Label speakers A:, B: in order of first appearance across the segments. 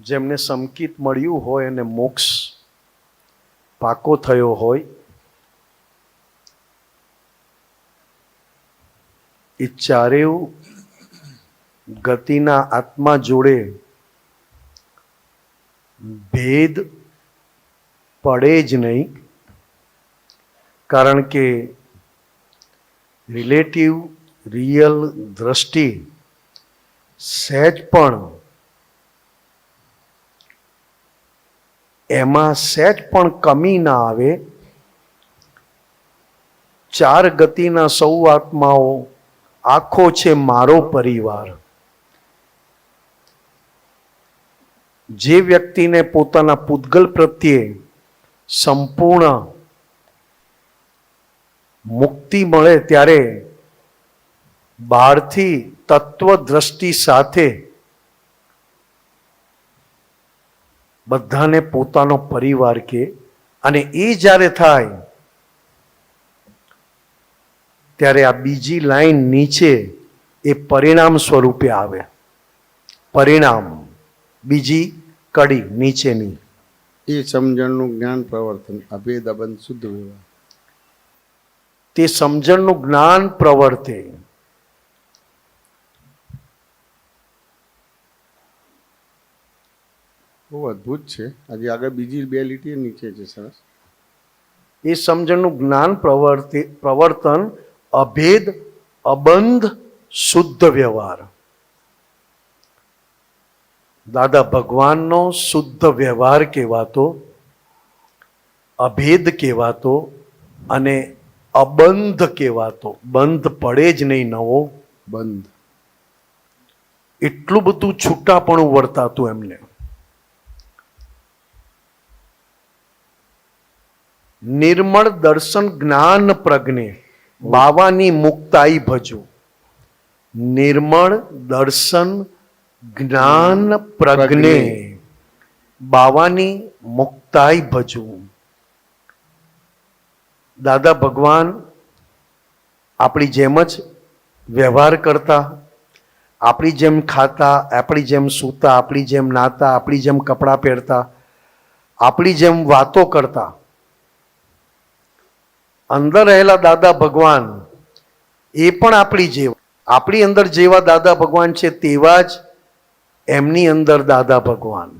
A: જેમને સંકિત મળ્યું હોય અને મોક્ષ પાકો થયો હોય એ ચારેય ગતિના આત્મા જોડે ભેદ પડે જ નહીં, કારણ કે રિલેટિવ રિયલ દ્રષ્ટિ સહેજ પણ એમાં સહેજ પણ કમી ના આવે. ચાર ગતિના સૌ આત્માઓ આખો છે મારો પરિવાર. જે વ્યક્તિને પોતાના પૂતગલ પ્રત્યે સંપૂર્ણ મુક્તિ મળે ત્યારે બહારથી તત્વદ્રષ્ટિ સાથે બધાને પોતાનો પરિવાર કે, અને એ જ્યારે થાય ત્યારે આ બીજી લાઈન નીચે એ પરિણામ સ્વરૂપે આવે. પરિણામ બીજી કડી નીચેની
B: એ સમજણનું જ્ઞાન પ્રવર્તન અભેદ અબંધ શુદ્ધ વ્યવહાર.
A: તે સમજણનું જ્ઞાન પ્રવર્તે.
B: બહુ અદ્ભુત છે. આજે આગળ બીજી બે લીટી નીચે છે. સરસ.
A: એ સમજણનું જ્ઞાન પ્રવર્તન અભેદ અબંધ શુદ્ધ વ્યવહાર. દાદા ભગવાનનો શુદ્ધ વ્યવહાર કહેવાતો, અભેદ કહેવાતો અને અબંધ કહેવાતો. બંધ પડે જ નહીં, નવો
B: બંધ.
A: એટલું બધું છૂટાપણું વર્તાતું એમને. નિર્મળ દર્શન જ્ઞાન પ્રજ્ઞે બાવાની મુક્તાઈ ભજો. નિર્મળ દર્શન જ્ઞાન પ્રજ્ઞે બાવાની મુક્તાઈ ભજવું. દાદા ભગવાન આપણી જેમ જ વ્યવહાર કરતા, આપણી જેમ ખાતા, આપણી જેમ સૂતા, આપણી જેમ નાતા, આપણી જેમ કપડાં પહેરતા, આપણી જેમ વાતો કરતા. અંદર રહેલા દાદા ભગવાન એ પણ આપણી જેવા, આપણી અંદર જેવા દાદા ભગવાન છે તેવા જ એમની અંદર દાદા ભગવાન.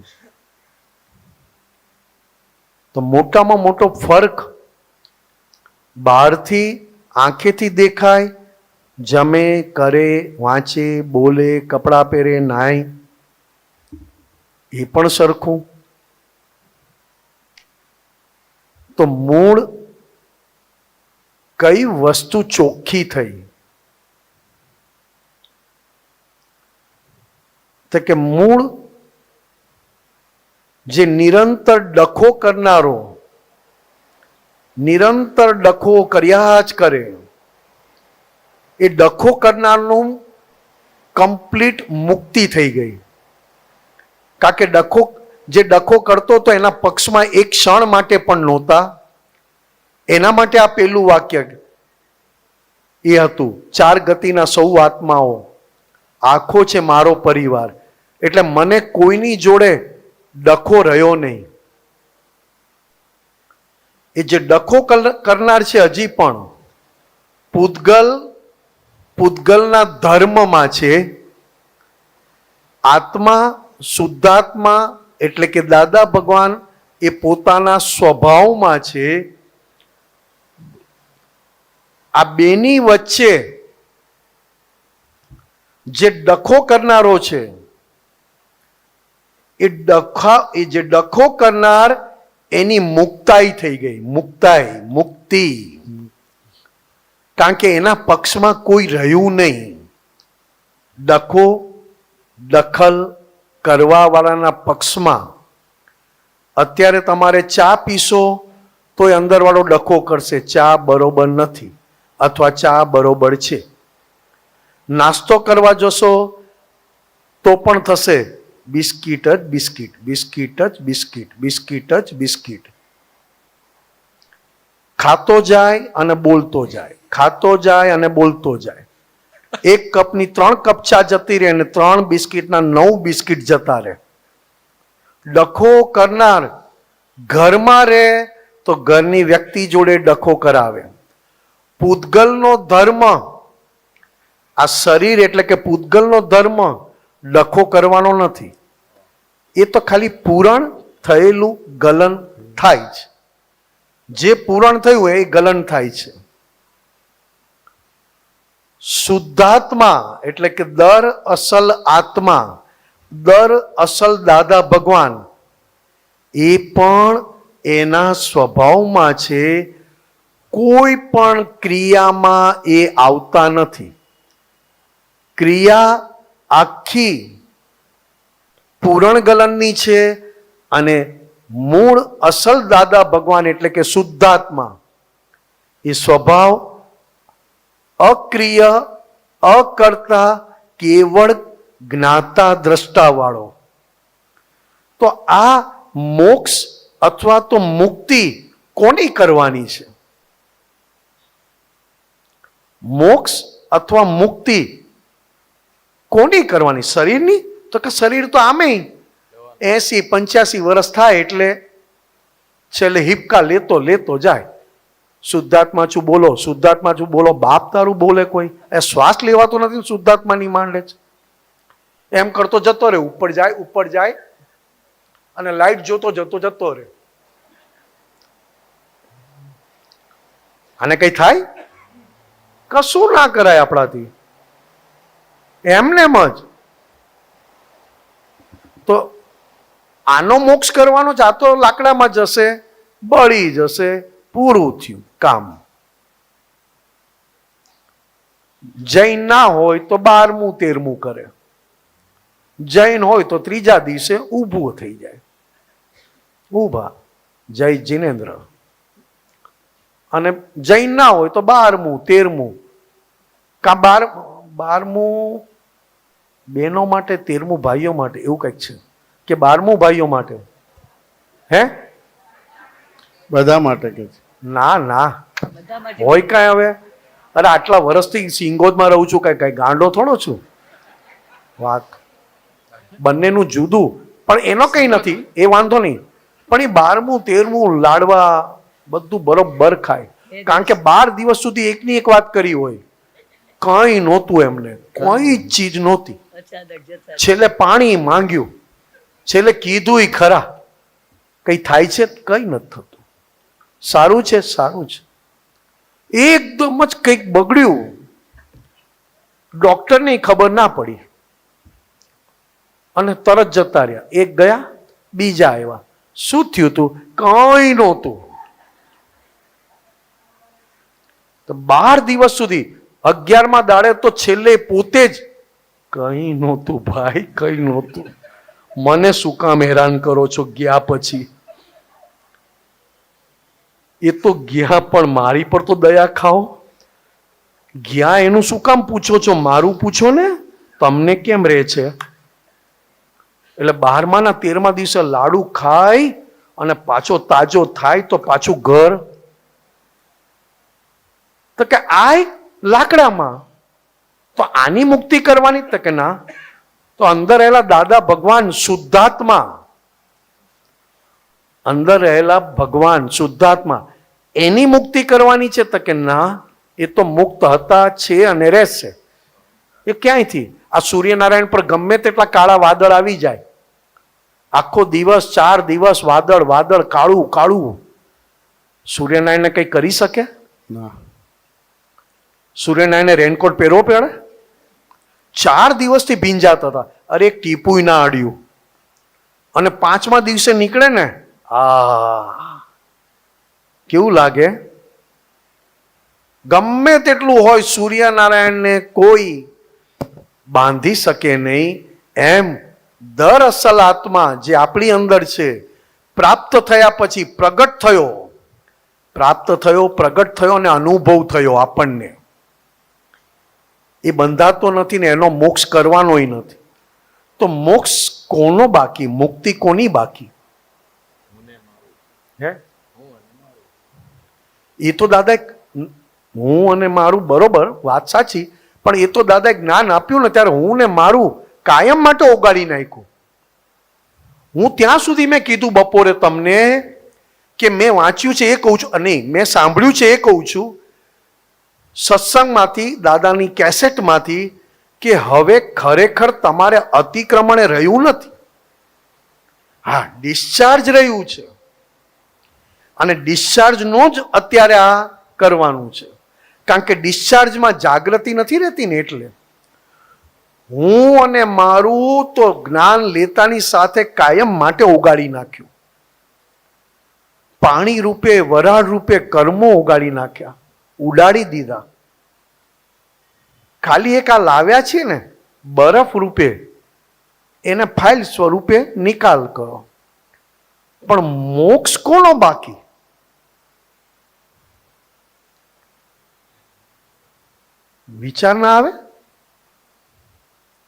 A: તો મોટામાં મોટો ફરક બહારથી આંખેથી દેખાય, જમે, કરે, વાંચે, બોલે, કપડાં પહેરે, નાય, એ પણ સરખું. તો મૂળ કઈ વસ્તુ ચોખ્ખી થઈ? તો કે મૂળ જે નિરંતર ડખો કરનારો, નિરંતર ડખો કર્યા જ કરે, એ ડખો કરનારનું કમ્પ્લીટ મુક્તિ થઈ ગઈ. કારણ કે જે ડખો કરતો તો એના પક્ષમાં એક ક્ષણ માટે પણ નહોતા. એના માટે આ પેલું વાક્ય એ હતું, ચાર ગતિના સૌ આત્માઓ આખો છે મારો પરિવાર. એટલે મને કોઈની જોડે ડખો રહ્યો નહીં. એ જે ડખો કરનાર છે હજી પણ પૂતગલના ધર્મમાં છે. આત્મા, શુદ્ધાત્મા એટલે કે દાદા ભગવાન એ પોતાના સ્વભાવમાં છે. આ બેની વચ્ચે જે ડખો કરનારો છે, એ જે ડખો કરનાર એની મુક્તાઈ થઈ ગઈ. મુક્તાઈ, મુક્તિ. કારણ કે એના પક્ષમાં કોઈ રહ્યું નહીં. ડખો, દખલ કરવા વાળાના પક્ષમાં અત્યારે તમારે ચા પીશો તો એ અંદરવાળો ડખો કરશે, ચા બરોબર નથી અથવા ચા બરોબર છે. નાસ્તો કરવા જશો તો પણ થશે બિસ્કીટ જ બિસ્કીટ, બિસ્કીટ જ બિસ્કીટ, બિસ્કીટ જ બિસ્કીટ. ખાતો જાય અને બોલતો જાય, ખાતો જાય અને બોલતો જાય. એક કપની 3 કપ ચા જતી રહે અને 3 બિસ્કીટના 9 બિસ્કીટ જતા રહે. ડખો કરનાર ઘરમાં રહે તો ઘરની વ્યક્તિ જોડે ડખો કરાવે. પૂતગલનો ધર્મ, આ શરીર એટલે કે પૂતગલનો ધર્મ ડખો કરવાનો નથી. એ તો ખાલી પૂરણ થયેલું ગલન થાય છે. જે પૂરણ થયું એ ગલન થાય છે. શુદ્ધાત્મા એટલે કે દર અસલ આત્મા, દર અસલ દાદા ભગવાન, એ પણ એના સ્વભાવમાં છે. કોઈ પણ ક્રિયામાં એ આવતા નથી. ક્રિયા આખી પૂરણ ગલનની છે અને મૂળ અસલ દાદા ભગવાન એટલે કે શુદ્ધાત્મા, એ સ્વભાવ અક્રિય, અકર્તા, કેવળ જ્ઞાતા દ્રષ્ટા વાળો. તો આ મોક્ષ અથવા તો મુક્તિ કોની કરવાની છે? મોક્ષ અથવા મુક્તિ કોની કરવાની? શરીરની? તો કે શરીર તો આમે 80-85 વર્ષ થાય એટલે છેલ્લે હિપકા લેતો લેતો જાય. શુદ્ધાત્મા છું બોલો, શુદ્ધાત્મા છું બોલો, બાપ તારું બોલે કોઈ? એ શ્વાસ લેવાતો નથી, શુદ્ધાત્માની માંડે છે. એમ કરતો જતો રહે, ઉપર જાય અને લાઈટ જોતો જતો રહે. આને કઈ થાય? કશું ના કરાય આપણાથી, એમનેમ જ. તો આનો મોક્ષ કરવાનો જ, આ તો લાકડામાં જશે, બળી જશે, પૂરું થયું કામ. જૈન ના હોય તો 12મું 13મું કરે, જૈન હોય તો ત્રીજા દિવસે ઊભું થઈ જાય. ઊભા જય જિનેન્દ્ર. અને જૈન ના હોય તો 12મું 13મું, કા 12મું બહેનો માટે, 13મું ભાઈઓ માટે, એવું કંઈક છે કે 12મું ભાઈઓ માટે. હે,
B: બધા માટે કે છે?
A: ના ના, હોય કાંઈ હવે? અરે આટલા વર્ષથી સિંગોદમાં રહું છું, કઈ ગાંડો થોડો છું. વાત બંનેનું જુદું, પણ એનો કંઈ નથી, એ વાંધો નહીં. પણ એ 12મું 13મું લાડવા બધું બરોબર ખાય. કારણ કે 12 દિવસ સુધી એકની એક વાત કરી હોય, કઈ નહોતું એમને, કોઈ ચીજ નહોતી. છેલ્લે પાણી માંગ્યું, છેલ્લે કીધું ખરા, કઈ થાય છે? કઈ નથી થતું. સારું છે, સારું છે. એકદમ જ કંઈક બગડ્યું, ડોક્ટરને ખબર ના પડી અને તરત જતા રહ્યા. એક ગયા, બીજા આવ્યા. શું થયું તું? કઈ નહોતું. તો 12 દિવસ સુધી, 11મા દાડે તો છેલ્લે પોતે જ કઈ નહોતું ભાઈ, કઈ નહોતું. મને શું કામ હેરાન કરો છો? ગયા પછી એ તો ગયા, પણ મારી પર તો દયા ખાઓ. ગયા એનું શું કામ પૂછો છો? મારું પૂછો ને, તમને કેમ રહે છે? એટલે 12મા 13મા દિવસે લાડુ ખાય અને પાછો તાજો થાય તો પાછું ઘર. તો કે આય લાકડામાં, તો આની મુક્તિ કરવાની? તો કે ના, તો અંદર રહેલા દાદા ભગવાન શુદ્ધાત્મા, અંદર રહેલા ભગવાન શુદ્ધાત્મા, એની મુક્તિ કરવાની છે. તો કે ના, એ તો મુક્ત હતા, છે અને રહેશે. એ ક્યાંયથી? આ સૂર્યનારાયણ પર ગમે તેટલા કાળા વાદળ આવી જાય, આખો દિવસ 4 દિવસ વાદળ કાળું કાળું, સૂર્યનારાયણને કઈ કરી શકે?
B: ના.
A: સૂર્યનારાયણને રેનકોટ પહેરવો પડે? 4 દિવસથી ભીંજાતા હતા. અરે એક ટીપુય ના અડ્યું. અને 5મા દિવસે નીકળે ને, કેવું લાગે? ગમે તેટલું હોય, સૂર્યનારાયણને કોઈ બાંધી શકે નહીં. એમ દર અસલ આત્મા જે આપણી અંદર છે, પ્રાપ્ત થયા પછી પ્રગટ થયો અને અનુભવ થયો આપણને, એ બંધાતો નથી ને એનો મોક્ષ કરવાનોય નથી. તો મોક્ષ કોનો બાકી? મુક્તિ કોની બાકી? હે, એ તો દાદા, હું અને મારું, બરોબર, વાત સાચી, પણ એ તો દાદાએ જ્ઞાન આપ્યું ને ત્યારે હું ને મારું કાયમ માટે ઓગાળી નાખ્યું. હું ત્યાં સુધી મેં કીધું બપોરે તમને કે મેં વાંચ્યું છે એ કહું છું, નહીં મેં સાંભળ્યું છે એ કહું છું સત્સંગમાંથી, દાદાની કેસેટમાંથી, કે હવે ખરેખર તમારે અતિક્રમણે રહ્યું નથી. હા, ડિસ્ચાર્જ રહ્યું છે અને ડિસ્ચાર્જનો જ અત્યારે આ કરવાનું છે. કારણ કે ડિસ્ચાર્જમાં જાગૃતિ નથી રહેતી ને, એટલે હું અને મારું તો જ્ઞાન લેતાની સાથે કાયમ માટે ઉગાડી નાખ્યું. પાણી રૂપે, વરાળ રૂપે કર્મો ઉગાડી નાખ્યા, ઉડાડી દીધા. ખાલી એક આ લાવ્યા છે ને બરફ રૂપે, એને ફાઇલ સ્વરૂપે નિકાલ કરો. પણ મોક્ષ કોનો બાકી? વિચાર ના આવે?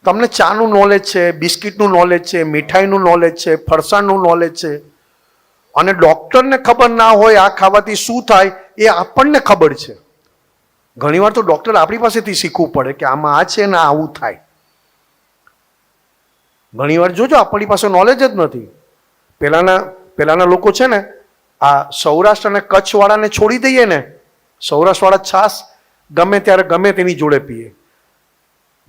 A: તમને ચાનું નોલેજ છે, બિસ્કિટનું નોલેજ છે, મીઠાઈનું નોલેજ છે, ફરસાણનું નોલેજ છે, અને ડોક્ટરને ખબર ના હોય આ ખાવાથી શું થાય એ આપણને ખબર છે. ઘણીવાર તો ડોક્ટર આપણી પાસેથી શીખવું પડે કે આમાં આ છે ને આવું થાય. ઘણીવાર જોજો આપણી પાસે નોલેજ જ નથી. પહેલાના લોકો છે ને, આ સૌરાષ્ટ્ર અને કચ્છ વાળાને છોડી દઈએ ને, સૌરાષ્ટ્ર વાળા છાસ ગમે ત્યારે ગમે તેની જોડે પીએ,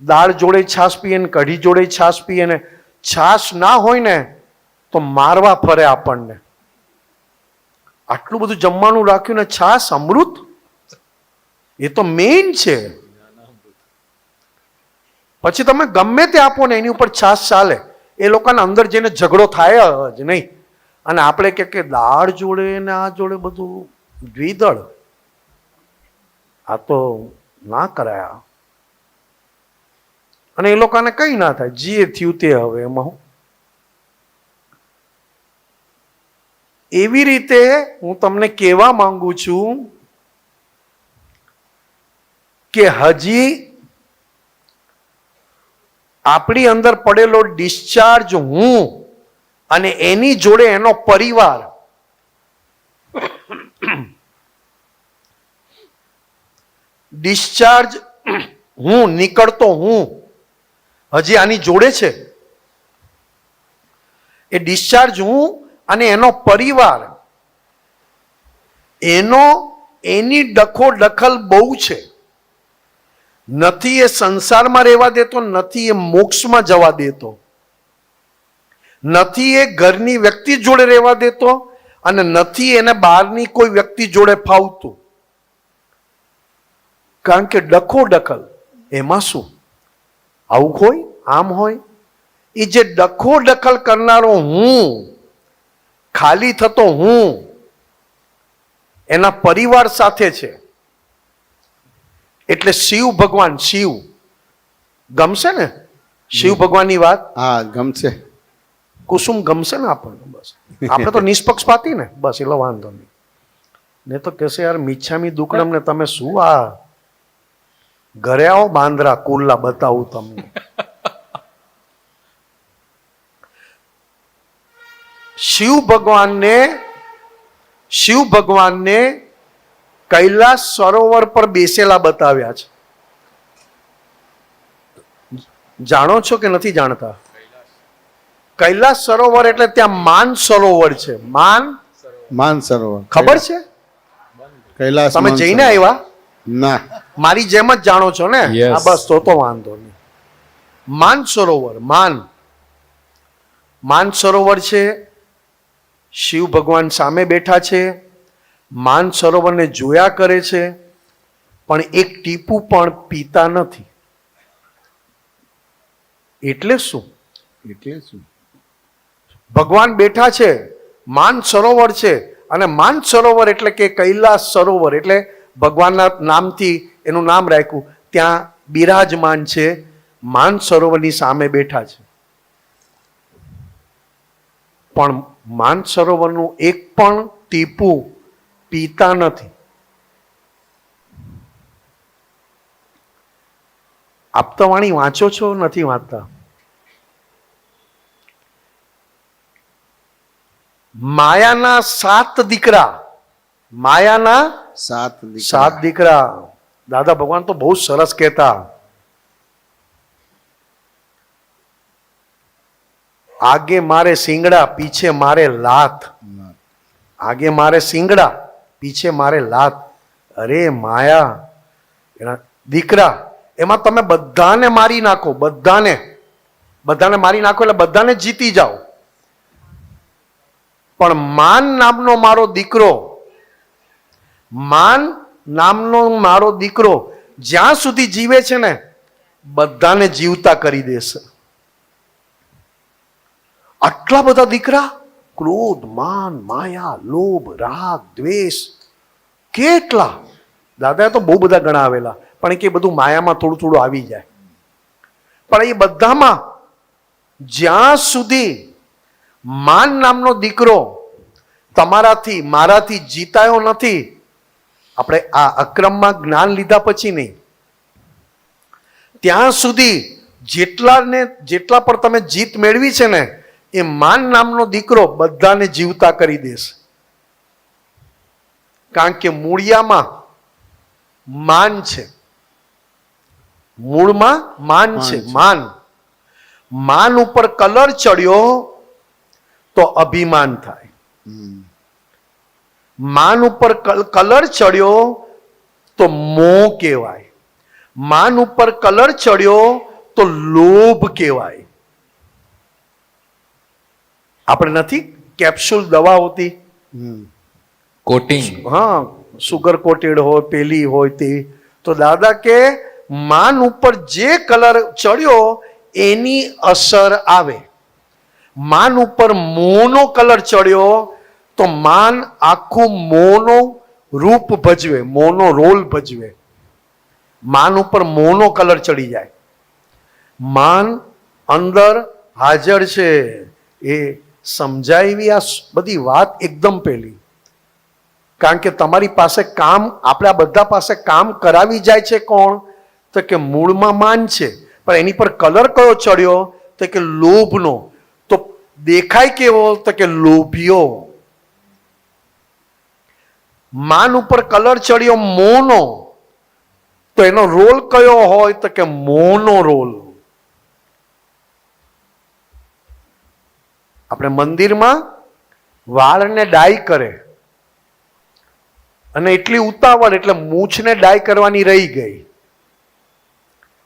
A: દાળ જોડે છાસ પીએ ને કઢી જોડે છાસ પીએ ને, છાસ ના હોય ને તો મારવા ફરે આપણને. આટલું બધું જમવાનું રાખ્યું ને છાસ અમૃત, એ તો મેઇન છે. પછી તમે ગમે તે આપો ને એની ઉપર છાસ ચાલે, એ લોકોના અંદર જઈને ઝઘડો થાય જ નહીં. અને આપણે કે દાળ જોડે ને આ જોડે બધું દ્વિદળ, આ તો ના કરાય. અને એ લોકોને કઈ ના થાય, જે થયું તે. હવે એમાં હું એવી રીતે હું તમને કહેવા માંગુ છું કે હજી આપણી અંદર પડેલો ડિસ્ચાર્જ હું અને એની જોડે એનો પરિવાર, ડિસ્ચાર્જ હું, નીકળતો હું હજી આની જોડે છે. એ ડિસ્ચાર્જ હું અને એનો પરિવાર, એની ડખો દખલ બહુ છે. નથી એ સંસારમાં રહેવા દેતો, નથી એ મોક્ષમાં જવા દેતો, નથી એ ઘરની વ્યક્તિ જોડે રહેવા દેતો, અને નથી એને બહારની કોઈ વ્યક્તિ જોડે ફાવતું. કારણ કે ડખો દખલ એમાં શું, આવું હોય આમ હોય. એ જે ડખો દખલ કરનારો હું, ખાલી થતો હું, એના પરિવાર સાથે છે. એટલે શિવ ભગવાન, શિવ ગમશે ને? શિવ ભગવાનની વાત
B: હા ગમશે.
A: કુસુમ ગમશે ને આપણને? બસ આપણે તો નિષ્પક્ષપાતી ને, બસ એટલે વાંધો નહીં. ને તો કહેશે યાર મિચ્છામી દુક્કડમ ને તમે શું આ ઘરે આવો બાંદ્રા કુલ્લા બતાવું તમને. શિવ ભગવાનને કૈલાસ સરોવર પર બેસેલા બતાવ્યા છે. જાણો છો કે નથી જાણતા? કૈલાસ સરોવર એટલે ત્યાં માન સરોવર છે. માન
B: સરોવર
A: ખબર છે?
B: કૈલાસ
A: તમે જઈને આવ્યા?
B: ના.
A: મારી જેમ જ જાણો છો ને? હા બસ તો વાંધો નહીં. માન સરોવર, માન સરોવર છે. શિવ ભગવાન સામે બેઠા છે, માન સરોવરને જોયા કરે છે, પણ એક ટીપું પણ પીતા નથી. એટલે શું? ભગવાન બેઠા છે, માન સરોવર છે, અને માન સરોવર એટલે કે કૈલાસ સરોવર એટલે ભગવાનના નામથી એનું નામ રાખ્યું. ત્યાં બિરાજમાન છે, માન સરોવરની સામે બેઠા છે. પણ માન સરોવરનું એક પણ ટીપું પીતા નથી. આપતાવાણી વાંચો છો નથી વાંચતા? માયાના 7 દીકરા, માયાના 7 દીકરા. દાદા ભગવાન તો બહુ સરસ કહેતા. आगे मारे सिंगड़ा पीछे मारे लात, आगे मारे सिंगड़ा पीछे मारे लात. अरे माया એના દીકરા, એમાં તમે બધાને મારી નાખો, બધાને મારી નાખો એટલે બધાને જીતી જાઓ, પણ માન નામનો મારો દીકરો, માન નામનો મારો દીકરો જ્યાં સુધી જીવે છે ને બધાને જીવતા કરી દેશે. આટલા બધા દીકરા, ક્રોધ, માન, માયા, લોભ, રાગ, દ્વેષ, કેટલા દાદાએ તો બહુ બધા ગણાવેલા, પણ કે બધું માયામાં થોડું થોડું આવી જાય. પણ એ બધામાં જ્યાં સુધી માન નામનો દીકરો તમારાથી મારાથી જીતાયો નથી, આપણે આ અક્રમમાં જ્ઞાન લીધા પછી નહીં, ત્યાં સુધી જેટલા પર તમે જીત મેળવી છે ને એ માન નામનો દીકરો બધાને જીવતા કરી દેશે. કારણ કે મૂળિયામાં માન છે, મૂળમાં માન છે. માન ઉપર કલર ચડ્યો તો અભિમાન થાય, માન ઉપર કલર ચડ્યો તો મોહ કહેવાય, માન ઉપર કલર ચડ્યો તો લોભ કહેવાય. આપણે નથી કેપ્સ્યુલ દવા હોતી,
C: કોટિંગ,
A: હા, સુગર કોટેડ હોય, પેલી હોય તે, તો દાદા કે માન ઉપર જે કલર ચડ્યો એની અસર આવે. માન ઉપર મોહનો કલર ચડ્યો તો માન આખું મોહનો રૂપ ભજવે, મોહનો રોલ ભજવે. માન ઉપર મોહનો કલર ચડી જાય. માન અંદર હાજર છે એ સમજાવી આ બધી વાત એકદમ પહેલી. કારણ કે તમારી પાસે કામ, આપણા બધા પાસે કામ કરાવી જાય છે કોણ? તો કે મૂળમાં માન છે, પણ એની પર કલર કયો ચડ્યો? તો કે લોભનો. તો દેખાય કેવો? તો કે લોભીઓ. માન ઉપર કલર ચડ્યો મોહનો, તો એનો રોલ કયો હોય? તો કે મોહનો રોલ. આપણે મંદિરમાં વાળને ડાય કરે અને એટલી ઉતાવળ એટલે મૂછને ડાય કરવાની રહી ગઈ.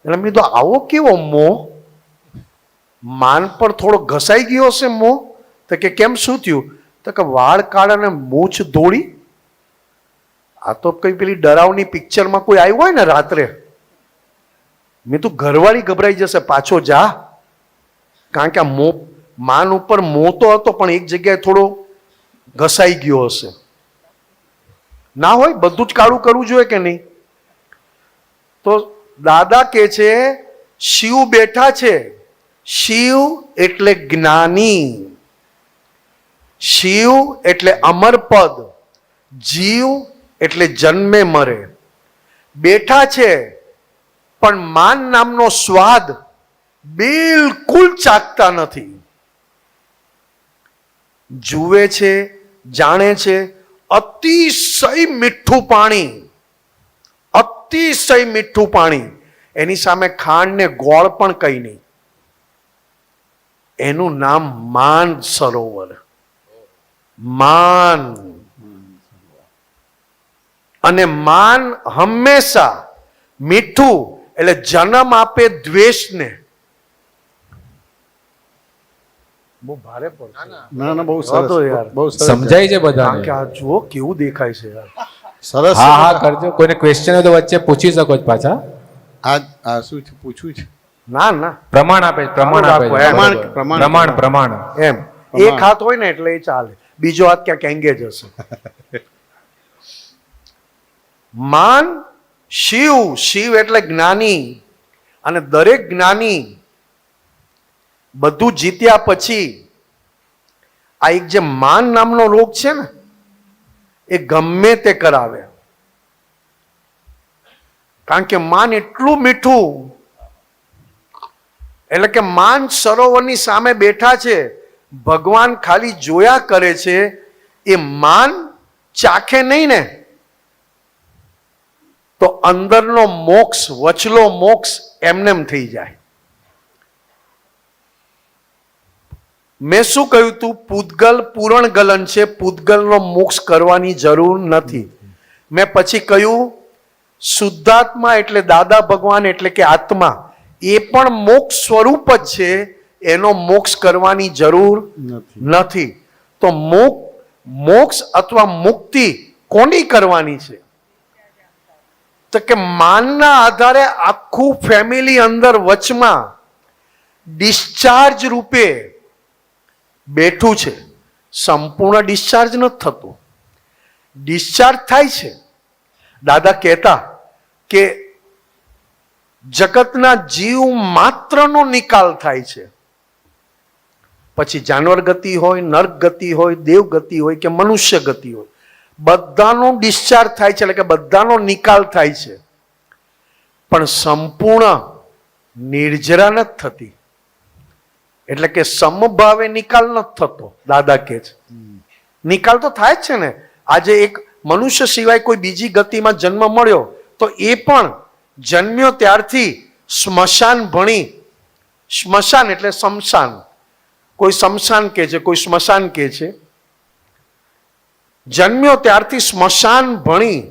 A: એટલે મેં કીધું આવો કેવો મોહ? માન પર થોડો ઘસાઈ ગયો હશે મોહ. તો કે કેમ, શું થયું? તો કે વાળ કાઢાને મૂછ ધોળી. આ તો કઈ પેલી ડરાવની પિક્ચરમાં કોઈ આવ્યું હોય ને રાત્રે, મેં તું ઘરવાળી ગભરાઈ જશે, પાછો જા. કારણ કે આ મોહ, માન ઉપર મોહ તો હતો પણ એક જગ્યાએ થોડો ઘસાઈ ગયો હશે. ના હોય, બધું જ કાળું કરવું જોઈએ કે નહીં? તો દાદા કે છે શિવ બેઠા છે. શિવ એટલે જ્ઞાની, શિવ એટલે અમરપદ, જીવ એટલે જન્મે મરે. બેઠા છે પણ માન નામનો સ્વાદ બિલકુલ ચાખતા નથી. જુએ છે, જાણે છે. અતિશય મીઠું પાણી, અતિશય મીઠું પાણી, એની સામે ખાંડ ને ગોળ પણ કઈ નહીં. એનું નામ માન સરોવર. માન. અને માન હંમેશા મીઠું એટલે જન્મ આપે દ્વેષને. બહુ ભારે પડશે.
B: ના ના, બહુ
A: વાંધો
B: સરસ,
A: યાર.
B: બહુ સરસ.
C: સમજાય છે
A: કારણ કે
C: બધાને.
A: આ જુઓ કેવું દેખાય છે યાર.
B: સરસ.
C: હા હા કરજો, કોઈને ક્વેશ્ચન હોય તો વચ્ચે પૂછી શકો છો પાછા.
B: આ શું છે, પૂછવું છે?
A: ના ના
C: પ્રમાણ આપે છે, પ્રમાણ આપે છે.
B: પ્રમાણ,
C: બરોબર.
B: પ્રમાણ.
C: પ્રમાણ પ્રમાણ.
A: એમ એક હાથ હોય ને એટલે એ ચાલે, બીજો હાથ ક્યાંક એંગેજ હશે. માન શિવ, શિવ એટલે જ્ઞાની. અને દરેક જ્ઞાની બધું જીત્યા પછી આ એક જે માન નામનો રોગ છે ને એ ગમે તે કરાવે. કારણ કે માન એટલું મીઠું, એટલે કે માન સરોવરની સામે બેઠા છે, ભગવાન ખાલી જોયા કરે છે. એ માન ચાખે નહીં ને તો અંદરનો મોક્ષ, વચલો મોક્ષ એમનેમ થઈ જાય. મેં શું કહ્યું તું? પૂતગલ પૂરણ ગલન છે, પૂતગલનો મોક્ષ કરવાની જરૂર નથી. મેં પછી કહ્યું શુદ્ધાત્મા એટલે દાદા ભગવાન એટલે કે આત્મા, એ પણ મોક્ષ સ્વરૂપ જ છે, એનો મોક્ષ કરવાની જરૂર નથી. તો મોક્ષ અથવા મુક્તિ કોની કરવાની છે? તો કે માનના આધારે આખું ફેમિલી અંદર વચમાં ડિસ્ચાર્જ રૂપે બેઠું છે. સંપૂર્ણ ડિસ્ચાર્જ નથી થતું, ડિસ્ચાર્જ થાય છે. દાદા કહેતા કે જગતના જીવ માત્રનો નિકાલ થાય છે. પછી જાનવર ગતિ હોય, નર્ક ગતિ હોય, દેવ ગતિ હોય કે મનુષ્ય ગતિ હોય, બધાનો ડિસ્ચાર્જ થાય છે, એટલે કે બધાનો નિકાલ થાય છે. પણ સંપૂર્ણ નિર્જરા નથી થતી, એટલે કે સમભાવે નિકાલ નથી થતો. દાદા કહે છે નિકાલ તો થાય જ છે ને. આજે એક મનુષ્ય સિવાય કોઈ બીજી ગતિમાં જન્મ મળ્યો તો એ પણ જન્મ્યો ત્યારથી સ્મશાન ભણી, સ્મશાન એટલે શમશાન, કોઈ શમશાન કહે છે, કોઈ સ્મશાન કહે છે. જન્મ્યો ત્યારથી સ્મશાન ભણી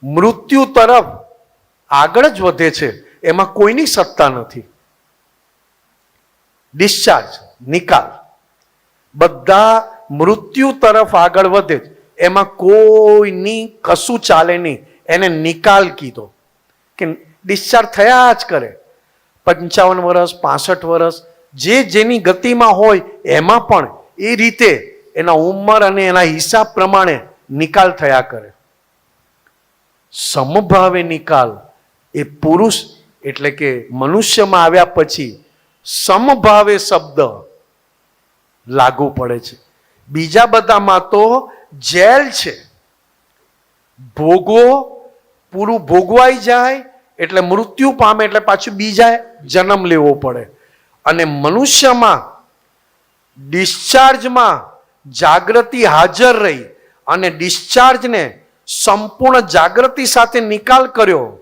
A: મૃત્યુ તરફ આગળ જ વધે છે. એમાં કોઈની સત્તા નથી. ડિસ્ચાર્જ, નિકાલ, બધા મૃત્યુ તરફ આગળ વધે છે. એમાં કોઈની કશું ચાલે નહીં. એને નિકાલ કીધો કે ડિસ્ચાર્જ થયા જ કરે. 55 વર્ષ, 65 વર્ષ, જે જેની ગતિમાં હોય એમાં પણ એ રીતે એના ઉંમર અને એના હિસાબ પ્રમાણે નિકાલ થયા કરે. સમભાવે નિકાલ એ પુરુષ એટલે કે મનુષ્યમાં આવ્યા પછી સમભાવે શબ્દ લાગુ પડે છે. બીજા બધામાં તો જેલ છે. ભોગવો, પૂરું ભોગવાઈ જાય એટલે મૃત્યુ પામે એટલે પાછું બીજા જન્મ લેવો પડે. અને મનુષ્યમાં ડિસ્ચાર્જમાં જાગૃતિ હાજર રહી અને ડિસ્ચાર્જને સંપૂર્ણ જાગૃતિ સાથે નિકાલ કર્યો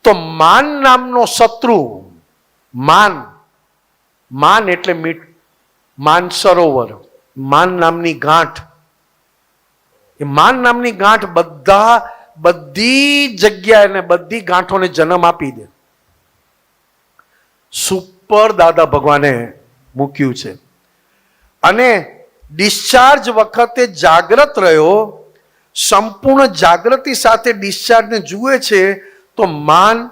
A: તો માન નામનો શત્રુ, માન એટલે માન સરોવર, માન નામની ગાંઠ, એ માન નામની ગાંઠ બધી જગ્યાએ ને બધી ગાંઠોને જન્મ આપી દે. સુપર દાદા ભગવાને મૂક્યું છે. અને ડિસ્ચાર્જ વખતે જાગ્રત રહ્યો, સંપૂર્ણ જાગૃતિ સાથે ડિસ્ચાર્જને જુએ છે તો માન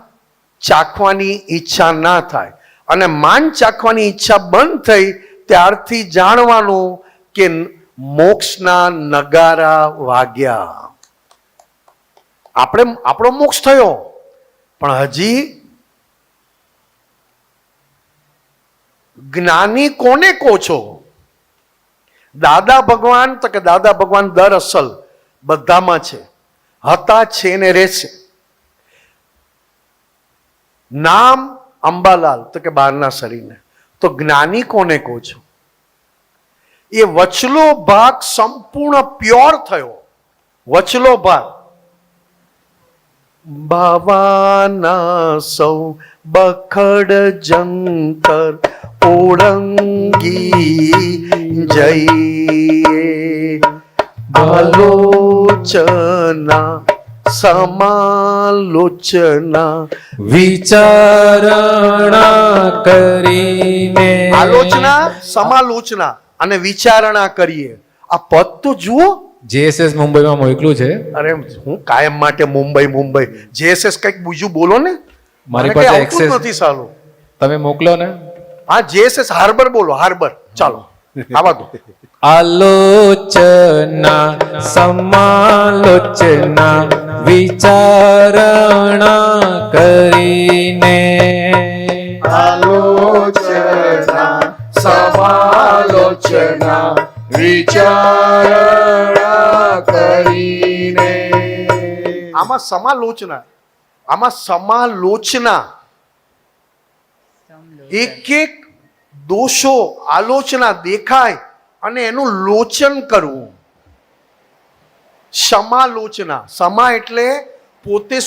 A: ચાખવાની ઈચ્છા ના થાય. અને માન ચાખવાની ઈચ્છા બંધ થઈ ત્યારથી જાણવાનું કે મોક્ષના નગારા વાગ્યા. આપણો મોક્ષ થયો પણ હજી જ્ઞાની કોને કહો છો? દાદા ભગવાન તો કે દાદા ભગવાન દરઅસલ બધામાં છે, હતા, છે ને રહેશે. નામ અંબાલાલ તો કે બહારના શરીરને. તો જ્ઞાની કોને કહો છો? એ વચલો ભાગ સંપૂર્ણ પ્યોર થયો. વચલો ભાગ બાવાના સૌ બખડ જંતર ઓળંગી જઈએ, આલોચના સમાલોચના
C: વિચારણા કરીને,
A: આલોચના, સમાલોચના અને વિચારણા કરીએ. આ પદ તો જુઓ.
C: જેએસએસ મુંબઈમાં મોકલું છે.
A: અરે હું કાયમ માટે મુંબઈ. જેએસએસ કંઈક બીજું બોલો ને.
C: મારી
A: મને કંઈ
C: પાસે
A: આવતું જ
C: access-
A: નથી સાલું.
C: તમે મોકલો ને.
A: હા, જેએસએસ હાર્બર બોલો, હાર્બર. ચાલો આવા દો.
C: આલોચના સમાલોચના વિચારણા કરીને,
B: આલોચના સમાલોચના વિચારણા કરીને.
A: આમાં સમાલોચના એક એક દોષો આલોચના દેખાય અને એનું લોચન કરવું. સમાલોચના, સમા એટલે પોતે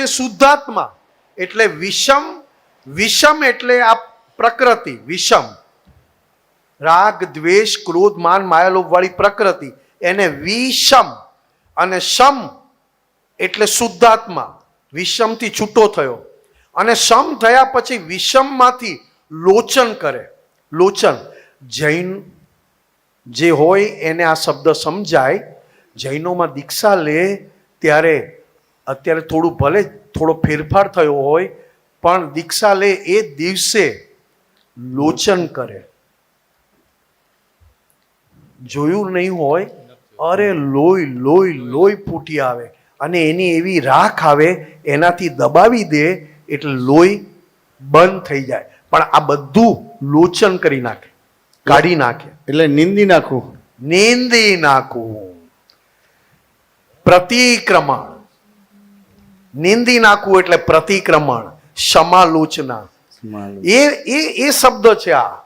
A: શુદ્ધાત્મા એટલે વિષમ એટલે આ પ્રકૃતિ વિષમ, રાગ દ્વેષ ક્રોધ માન માયાલોભ વાળી પ્રકૃતિ, એને વિષમ. અને સમ એટલે શુદ્ધાત્મા, વિષમથી છૂટો થયો. અને સમ થયા પછી વિષમમાંથી લોચન કરે. લોચન જૈન જે હોય એને આ શબ્દ સમજાય. જૈનોમાં દીક્ષા લે ત્યારે અત્યારે થોડું ભલે થોડો ફેરફાર થયો હોય, પણ દીક્ષા લે એ દિવસે લોચન કરે. જોયું નહીં હોય, અરે લોહી લોહી લોહી ફૂટી આવે અને એની એવી રાખ આવે, એનાથી દબાવી દે એટલે લોહી બંધ થઈ જાય. પણ આ બધું લોચન કરી નાખે, કાઢી નાખે.
B: એટલે નિંદી નાખવું.
A: નીંદી નાખવું. પ્રતિક્રમણ. નિંદી નાખવું એટલે પ્રતિક્રમણ, સમાલોચના. એ એ એ શબ્દ છે આ.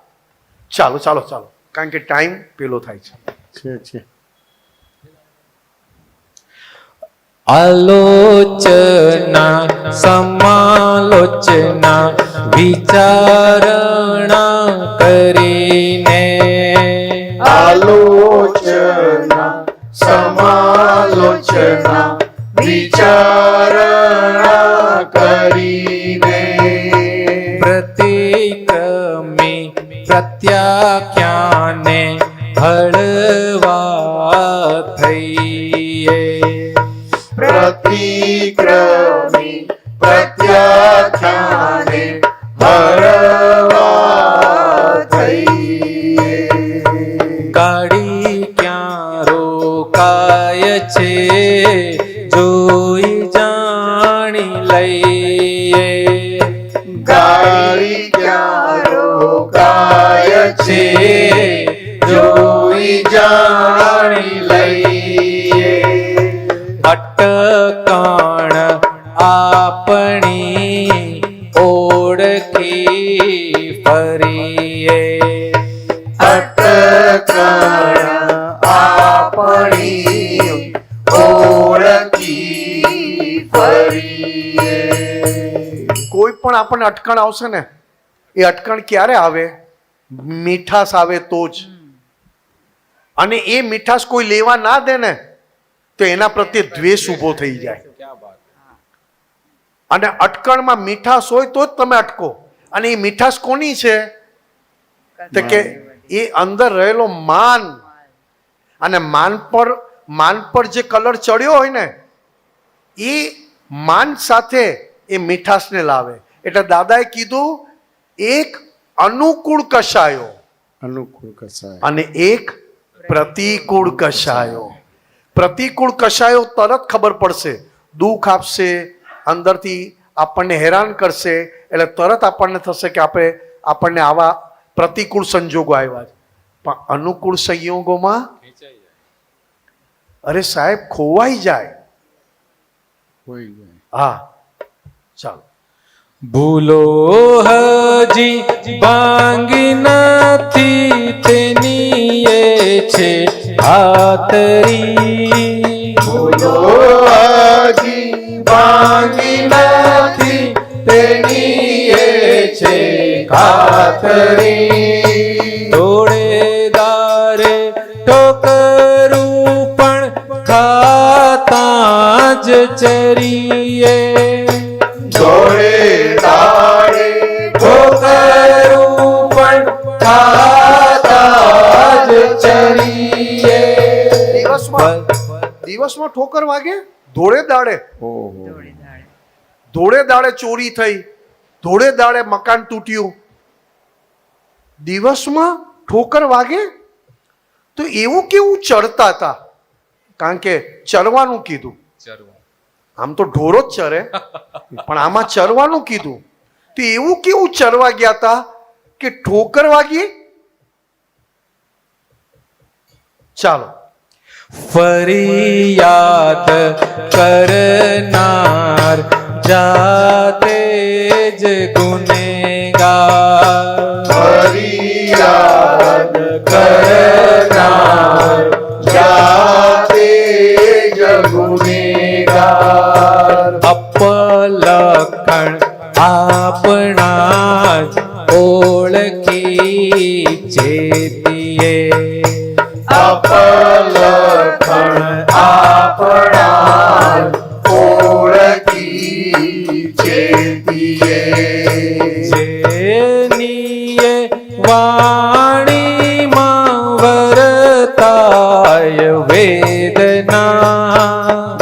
A: ચાલો ચાલો ચાલો, કારણ કે ટાઈમ પેલો થાય છે.
C: આલોચના સમાલોચના વિચારણા કરીને.
A: આલોચના સમાલોચના વિચારણા કરીને.
C: પ્રતિક્રમી પ્રત્યાખ્યાને હળવા થઈએ.
A: પ્રતિક્રમી પ્રત્યાખ્યાને હળવા થઈએ.
C: ગાડી ક્યાં રોકાય છે જોઈ જાણી લઈએ.
A: ગાડી ક્યાં રોકાય છે જોઈ જાણી લઈએ.
C: અટકાણ આપણી ઓળખી ફરીએ.
A: અટકણ આપણી ઓળખી ફરીએ. કોઈ પણ આપણને અટકણ આવશે ને, એ અટકણ ક્યારે આવે? મીઠાશ આવે તો જ. અને એ મીઠાશ કોઈ લેવા ના દે ને તો એના પ્રત્યે દ્વેષ ઊભો થઈ જાય. અને અટકણમાં મીઠાશ હોય તો જ તમે અટકો. અને એ મીઠાશ કોની છે? તો કે એ અંદર રહેલો માન. અને માન પર જે કલર ચડ્યો હોય ને, એ માન સાથે એ મીઠાશને લાવે. એટલે દાદાએ કીધું એક અનુકૂળ કશાયો
B: અનુકૂળ કસાય
A: અને એક પ્રતિકૂળ કશાયો. પ્રતિકૂળ કશાયો તરત ખબર પડશે, દુઃખ આપશે, અંદરથી આપણને હેરાન કરશે, એટલે તરત આપણને થશે કે આપણને આવા પ્રતિકૂળ સંજોગો આવ્યા છે. પણ અનુકૂળ સંયોગોમાં અરે સાહેબ ખોવાઈ જાય.
B: હોય જાય.
A: હા ચાલો.
C: ભૂલો હજી ભાંગી નથી તેની એ છે ખાતરી.
A: ભૂલો હજી ભાંગી નથી તેની એ છે ખાતરી.
C: થોડે દારે ઠોકરું પણ ખાતા જ ચરીએ.
A: જોડે દાડે ઠોકરું પણ ખાતા જ ચરીએ. દિવસમાં ઠોકર વાગે, ધોળે દાડે.
B: ઓહો.
A: ધોળે દાડે ચોરી થઈ, ધોળે દાડે મકાન તૂટ્યું, દિવસમાં ઠોકર વાગે. તો એવું કેવું ચડતા હતા? કારણ કે ચરવાનું કીધું. આમ તો ઢોરો જ ચરે, પણ આમાં ચરવાનું કીધું. તો એવું કેવું ચરવા ગયા હતા કે ઠોકર વાગી? ચાલો.
C: ફરિયાદ કરનાર જાતે જ ગુનેગાર.
A: ફરિયાદ કરનાર જાતે જ ગુનેગાર.
C: અપલખણ આપણા જ ઓળખી ચેતીએ
A: અપલખણ આપણા ઓળખી ચેતીએ
C: જેનીએ વાણીમાં વરતાય વેદના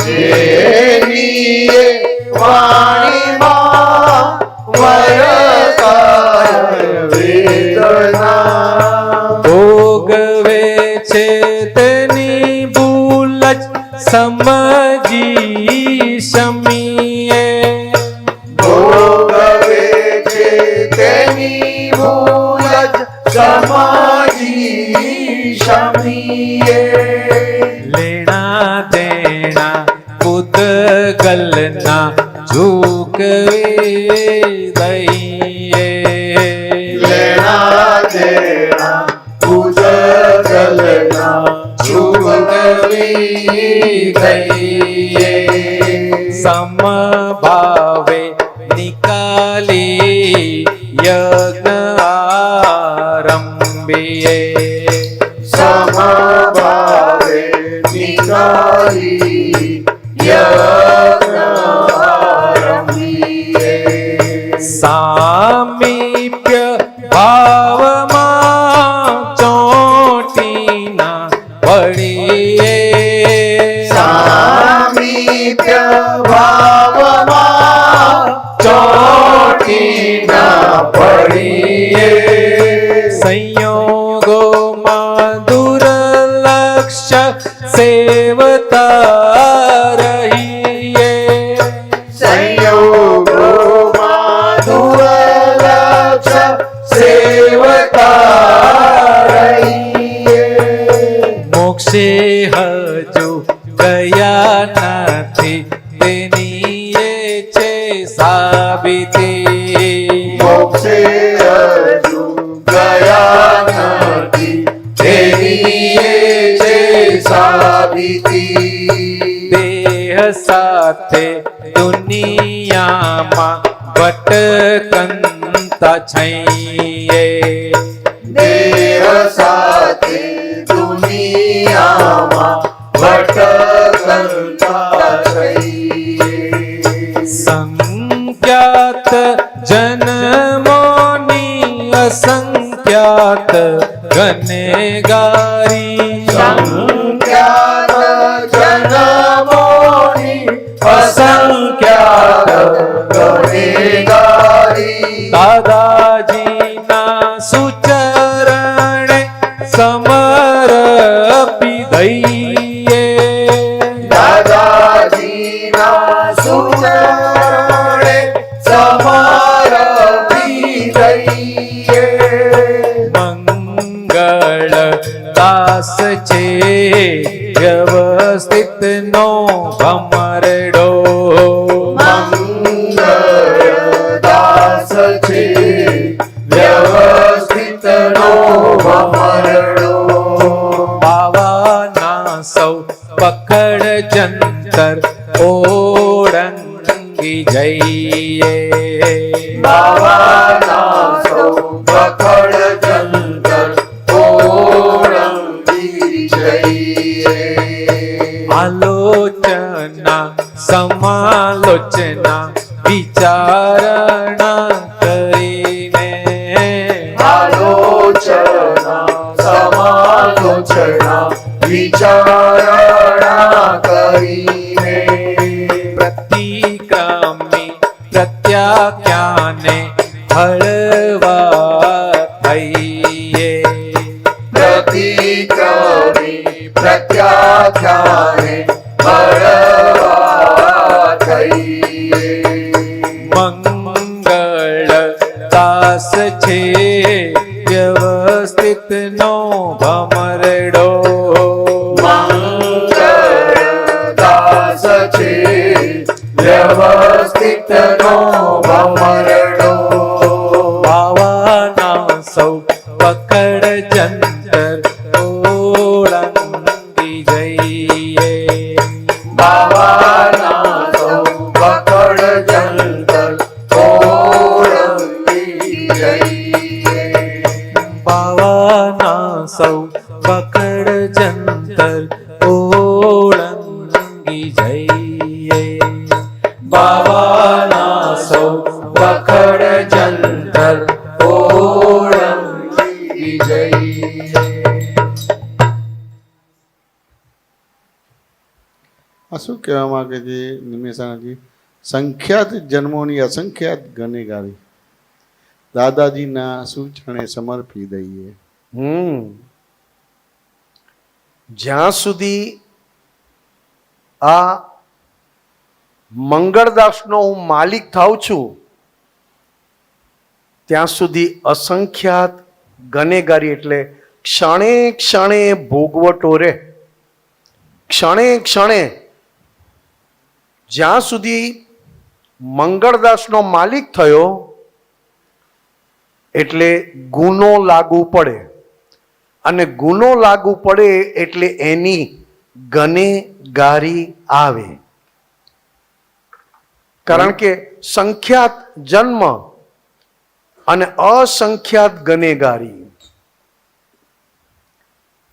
A: જેનીએ વાણીમાં વરતાય વેદના
C: ભોગવે છે તેની ભૂલ જ સમજી શમીએ
A: ભોગવે છે તેની ભૂલ જ સમાજી શમીએ
C: લેણા દેણા પૂતગલના ઝૂકવે દઈએ
A: લેણા દેણા પૂજગલના ઝૂકવી દઈએ
C: સમભાવે નિકાલી યજ્ઞ આરંભીએ
A: સમભાવે નિકાલી યજ્ઞ આરંભીએ
C: સામીપ્ય ભાવમાં ચોટીના પડીએ
A: સામીપ્ય ભાવમાં ચોટીના પડીએ
C: સંયોગોમાં દુર્લક્ષ સેવતા રહીએ
A: સંયોગોમાં દુર્લક્ષ સેવતા રહીએ
C: મોક્ષે હજુ ગયા નથી તેની એ છે સાબિતી
A: મોક્ષે હજુ ગયા નથી તેની એ છે સાબિતી
C: દેહ સાથે દુનિયામાં ભટકંતા છઈએ
A: દેહ સાથે દુનિયામાં ભટકંતા થઈએ
C: સંખ્યાત જન્મોની અસંખ્યાત ગનેગારી
A: સંખ્યાત જન્મોની અસંખ્યાત ગુનેગારી
C: દાદાજીના સુચરણે સમર્પી દઈએ
A: દાદાજીના સુચરણે સમર્પી દઈએ
C: મંગળ દાસ છે વ્યવસ્થિત નો ભમરડો
A: મંગળદાસ છે વ્યવસ્થિત નો ભમરડો
C: બાવાના સૌ પકડ જંતર ઓળંગી જઈએ
A: બાવાના સૌ પકડ જંતર ઓળંગી જઈએ
C: આલોચના સમાલોચના વિચારણા કરીને
A: આલોચના સમાલોચના વિચારણા કરીને
C: પ્રતિક્રમી પ્રત્યાખ્યાને હળવા થઈએ
A: પ્રતિક્રમી પ્રત્યાખ્યાને બળવા થઈએ
C: મંગળ દાસ છે વ્યવસ્થિત નો ભમરડો
A: મંગળદાસ છે વ્યવસ્થિત નો ભમરડો
C: બાવાના સૌ પકડ જંતર ઓળંગી જઈએ
A: બાવાના સૌ પકડ જંતર ઓળંગી જઈએ
C: બાવાના સૌ પકડ જંતર ઓળંગી જઈએ. બાવાના સૌ પકડ જંતર ઓળંગી જઈએ.
B: આ શું કહેવા માંગે છે નિમેષાજી? સંખ્યાત જન્મોની અસંખ્યાત ગનેગારી દાદાજીના સૂચને સમર્પી દઈએ.
A: જ્યાં સુધી આ મંગળદાસનો હું માલિક થાઉં છું ત્યાં સુધી અસંખ્યાત ગનેગારી એટલે ક્ષણે ક્ષણે ભોગવટો રે. ક્ષણે ક્ષણે જ્યાં સુધી મંગળદાસનો માલિક થયો એટલે ગુનો લાગુ પડે, અને ગુનો લાગુ પડે એટલે એની ગનેગારી આવે. કારણ કે સંખ્યાત જન્મ અને અસંખ્યાત ગનેગારી.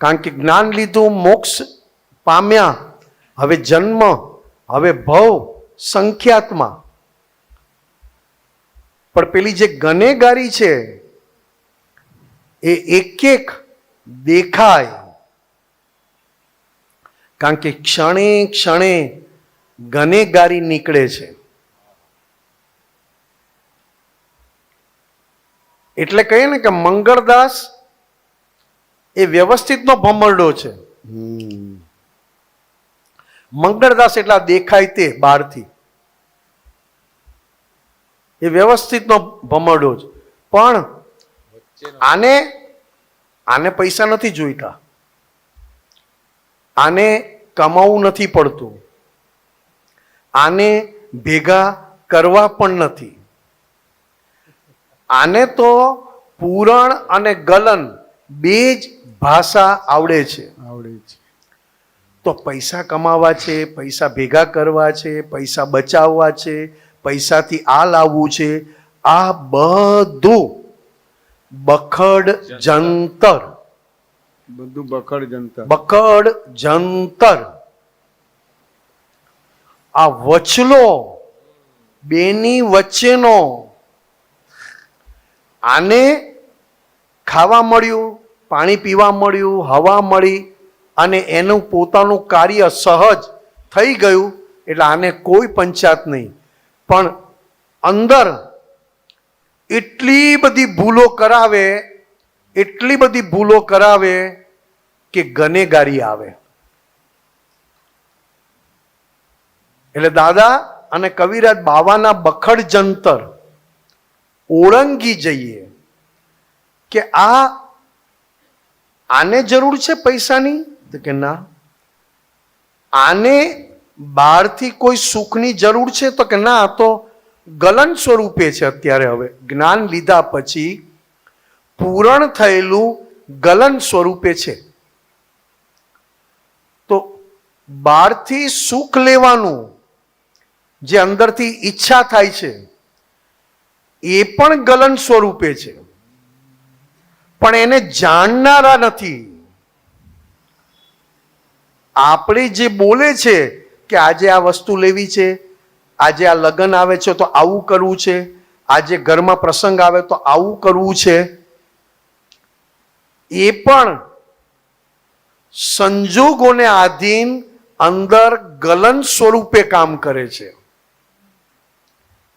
A: કારણ કે જ્ઞાન લીધું, મોક્ષ પામ્યા, હવે જન્મ, હવે ભવ સંખ્યાતમાં. પણ પેલી જે ગનેગારી છે એ એક એક દેખાય. કારણ કે ક્ષણે ક્ષણે ગનેગારી નીકળે છે. એટલે કહીએ ને કે મંગળદાસ એ વ્યવસ્થિતનો ભમરડો છે. મંગળદાસ એટલા દેખાય તે બહારથી, એ વ્યવસ્થિતનો ભમરડો છે. પણ આને પૈસા નથી જોઈતા, આને કમાવું નથી પડતું, આને ભેગા કરવા પણ નથી. આને તો પૂરણ અને ગલન બે જ ભાષા આવડે છે. તો પૈસા કમાવા છે, પૈસા ભેગા કરવા છે, પૈસા બચાવવા છે, પૈસાથી આ લાવવું છે, આ બધું બખડ જંતર.
B: બધું બખડ જંતર.
A: બખડ જંતર. આ વચલો બેની વચ્ચેનો. આને ખાવા મળ્યું, પાણી પીવા મળ્યું, હવા મળી, અને એનું પોતાનું કાર્ય સહજ થઈ ગયું એટલે આને કોઈ પંચાત નહીં. પણ અંદર એટલી બધી ભૂલો કરાવે, એટલી બધી ભૂલો કરાવે કે ગનેગારી આવે. એટલે દાદા અને કવિરાજ બાવાના બખડ જંતર ઓળંગી જઈએ કે આને જરૂર છે પૈસાની, તો કે ના. આને બહારથી કોઈ સુખની જરૂર છે, તો કે ના, તો ગલન સ્વરૂપે છે. અત્યારે હવે જ્ઞાન લીધા પછી પૂરણ થયેલું ગલન સ્વરૂપે છે. તો બહારથી સુખ લેવાનું જે અંદરથી ઈચ્છા થાય છે એ પણ ગલન સ્વરૂપે છે. પણ એને જાણનારા નથી. આપણે જે બોલે છે કે આજે આ વસ્તુ લેવી છે, આજે આ લગ્ન આવે છે તો આવું કરવું છે, આજે ઘરમાં પ્રસંગ આવે તો આવું કરવું છે, એ પણ સંજોગોને આધીન અંદર ગલન સ્વરૂપે કામ કરે છે.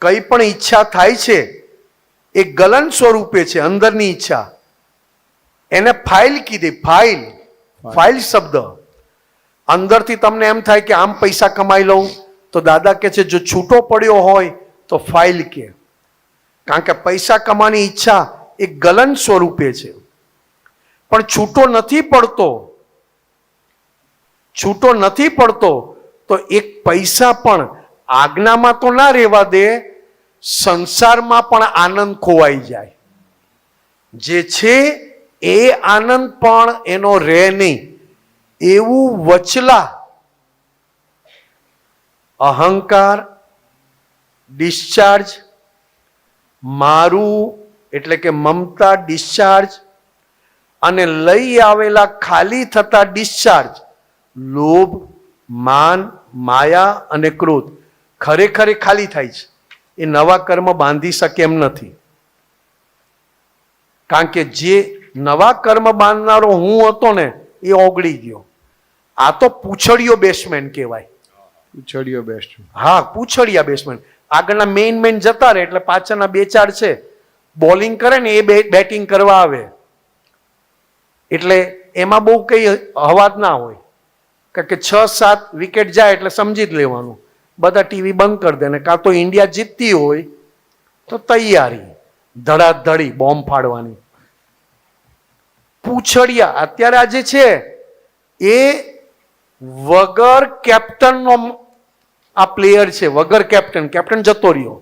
A: કઈ પણ ઈચ્છા થાય છે એ ગલન સ્વરૂપે છે, અંદરની ઈચ્છા. એને ફાઇલ કીધી. ફાઇલ શબ્દ. અંદરથી તમને એમ થાય કે આમ પૈસા કમાઈ લઉં, તો દાદા કે છે જો છૂટો પડ્યો હોય તો ફાઇલ કે. કારણ કે પૈસા કમાવાની ઈચ્છા એ ગલન સ્વરૂપે છે. પણ છૂટો નથી પડતો તો એક પૈસા પણ આજ્ઞામાં તો ના રહેવા દે, સંસારમાં પણ આનંદ ખોવાઈ જાય. જે છે એ આનંદ પણ એનો રહે નહીં. એવું વચલા અહંકાર, ડિસ્ચાર્જ, મારું એટલે કે મમતા ડિસ્ચાર્જ, અને લઈ આવેલા ખાલી થતા ડિસ્ચાર્જ લોભ, માન, માયા અને ક્રોધ ખરેખર ખાલી થાય છે. એ નવા કર્મ બાંધી શકે એમ નથી. કારણ કે જે નવા કર્મ બાંધનારો હું હતો ને એ ઓગળી ગયો. આ તો પૂછડીયો બેટ્સમેન કહેવાય.
B: ઉછળ્યો બેસ્ટ.
A: હા, પૂછડિયા બેટ્સમેન. આગળના મેઇન જતા રહે એટલે પાછળના બે ચાર છે બોલિંગ કરે ને એ બેટિંગ કરવા આવે. એટલે એમાં બહુ કઈ અવાજ ના હોય. કારણ કે 6-7 વિકેટ જાય એટલે સમજી જ લેવાનું, બધા ટીવી બંધ કરી દે ને કાં તો ઇન્ડિયા જીતતી હોય તો તૈયારી ધડાધડી બોમ્બ ફાડવાની. પૂછડિયા અત્યારે આજે છે એ વગર કેપ્ટનનો આ પ્લેયર છે. વગર કેપ્ટન જતો રહ્યો.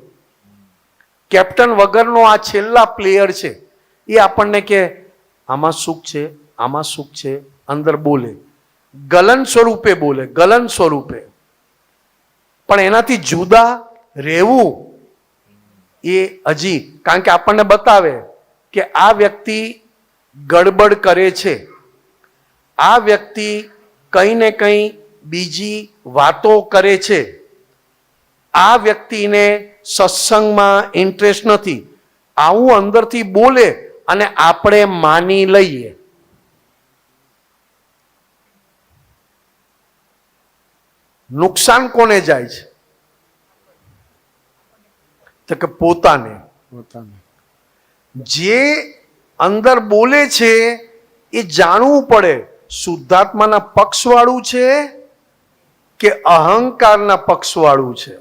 A: કેપ્ટન વગરનો આ છેલ્લા પ્લેયર છે. એ આપણને કે આમાં સુખ છે, આમાં સુખ છે, અંદર બોલે ગલન સ્વરૂપે બોલે, ગલન સ્વરૂપે. પણ એનાથી જુદા રહેવું એ હજી, કારણ કે આપણને બતાવે કે આ વ્યક્તિ ગડબડ કરે છે, આ વ્યક્તિ કંઈ ને કંઈ બીજી વાતો કરે છે, આ વ્યક્તિને સત્સંગમાં ઇન્ટરેસ્ટ નથી, આવું અંદરથી બોલે અને આપણે માની લઈએ. નુકસાન કોને જાય છે? તો કે પોતાને. જે અંદર બોલે છે એ જાણવું પડે શુદ્ધાત્માના પક્ષવાળું છે કે અહંકારના પક્ષવાળું છે.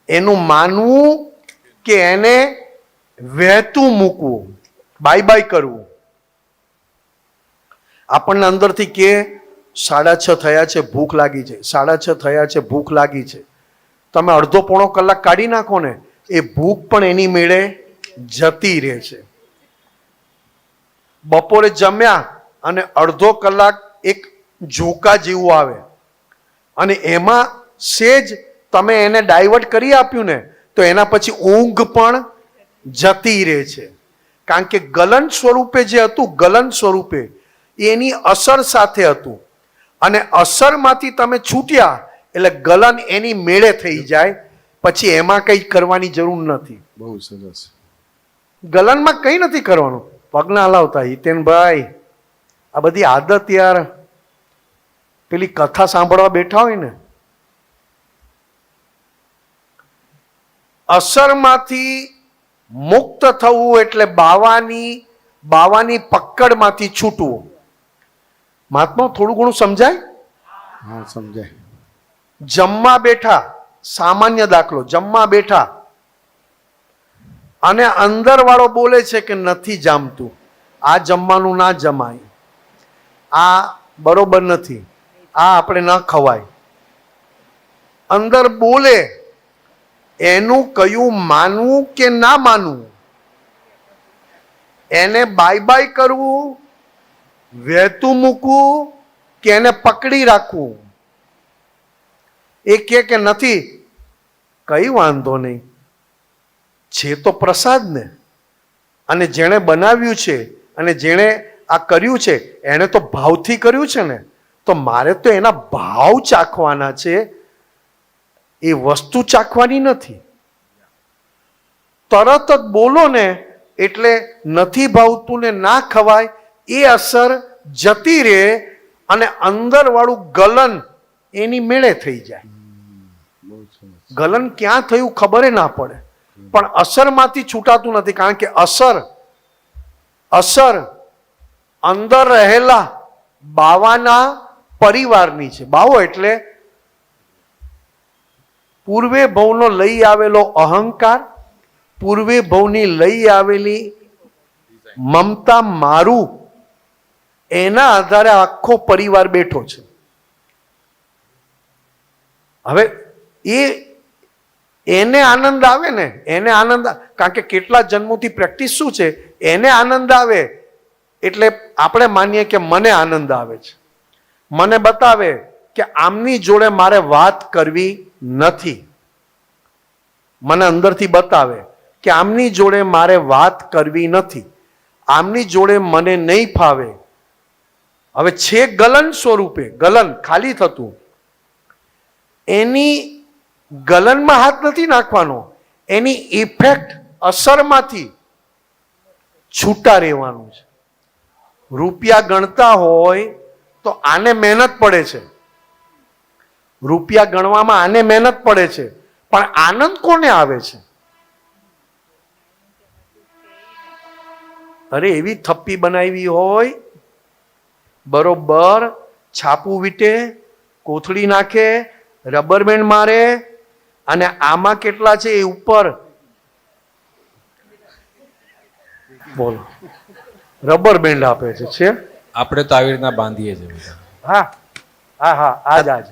A: એનું માનવું કે એને વહેતું મૂકવું, બાય બાય કરવું. આપણને અંદરથી કે 6:30 થયા છે, ભૂખ લાગી છે, 6:30 થયા છે, ભૂખ લાગી છે. તમે અડધો પોણો કલાક કાઢી નાખો ને એ ભૂખ પણ એની મેળે જતી રહે છે. બપોરે જમ્યા અને અડધો કલાક એક ઝોકા જેવું આવે અને એમાં સેજ તમે એને ડાયવર્ટ કરી આપ્યું ને તો એના પછી ઊંઘ પણ જતી રહે છે. કારણ કે ગલન સ્વરૂપે જે હતું, ગલન સ્વરૂપે એની અસર સાથે હતું અને અસરમાંથી તમે છૂટ્યા એટલે ગલન એની મેળે થઈ જાય. પછી એમાં કંઈ કરવાની જરૂર નથી.
B: બહુ સરસ.
A: ગલનમાં કંઈ નથી કરવાનું. પગના હલાવતા હિતેનભાઈ, આ બધી આદત યાર, પેલી કથા સાંભળવા બેઠા હોય ને, અસરમાંથી મુક્ત થવું એટલે બાવાની પકડમાંથી છૂટવું. મહાત્મા થોડું ઘણું સમજાય?
B: હા, સમજાય.
A: જમવા બેઠા, સામાન્ય દાખલો, જમવા બેઠા અને અંદર વાળો બોલે છે કે નથી જામતું, આ જમવાનું ના જમાય, આ બરોબર નથી, આ આપણે ન ખવાય. અંદર બોલે એનું કયું માનવું કે ના માનવું, એને બાય બાય કરવું, વહેતું મૂકવું કે એને પકડી રાખવું. એ કે નથી, કઈ વાંધો નહીં, છે તો પ્રસાદ ને, અને જેણે બનાવ્યું છે અને જેણે આ કર્યું છે એણે તો ભાવથી કર્યું છે ને, તો મારે તો એના ભાવ ચાખવાના છે, એ વસ્તુ ચાખવાની નથી. તરત જ બોલો ને એટલે નથી ભાવતું ને ના ખવાય એ અસર જતી રહે અને અંદર વાળું ગલન એની મેળે થઈ જાય. ગલન ક્યાં થયું ખબર ના પડે, પણ અસરમાંથી છૂટાતું નથી. કારણ કે અસર અંદર રહેલા બાવાના પરિવારની છે. બાવો એટલે પૂર્વે ભવનો લઈ આવેલો અહંકાર, પૂર્વે ભવની લઈ આવેલી મમતા, મારું, એના આધારે આખો પરિવાર બેઠો છે. હવે એને આનંદ આવે ને, એને આનંદ, કારણ કે કેટલા જન્મોથી પ્રેક્ટિસ શું છે, એને આનંદ આવે એટલે આપણે માનીએ કે મને આનંદ આવે છે. મને બતાવે કે આમની જોડે મારે વાત કરવી નથી, મને અંદરથી બતાવે કે આમની જોડે મારે વાત કરવી નથી, આમની જોડે મને નહીં ફાવે. હવે છે ગલન સ્વરૂપે, ગલન ખાલી થતું, એની ગલનમાં હાથ નથી નાખવાનો, એની ઇફેક્ટ અસરમાંથી છૂટા રહેવાનું છે. રૂપિયા ગણતા હોય તો આને મહેનત પડે છે, રૂપિયા ગણવામાં આને મહેનત પડે છે, પણ આનંદ કોને આવે છે? અરે એવી થપ્પી બનાવી હોય, બરોબર છાપું વીટે, કોથળી નાખે, રબર બેન્ડ મારે, અને આમાં કેટલા છે એ ઉપર બોલો રબર બેન્ડ આપે છે.
C: આપણે તો આવી રીતના બાંધીએ છીએ.
A: હા હા હા આજ આજ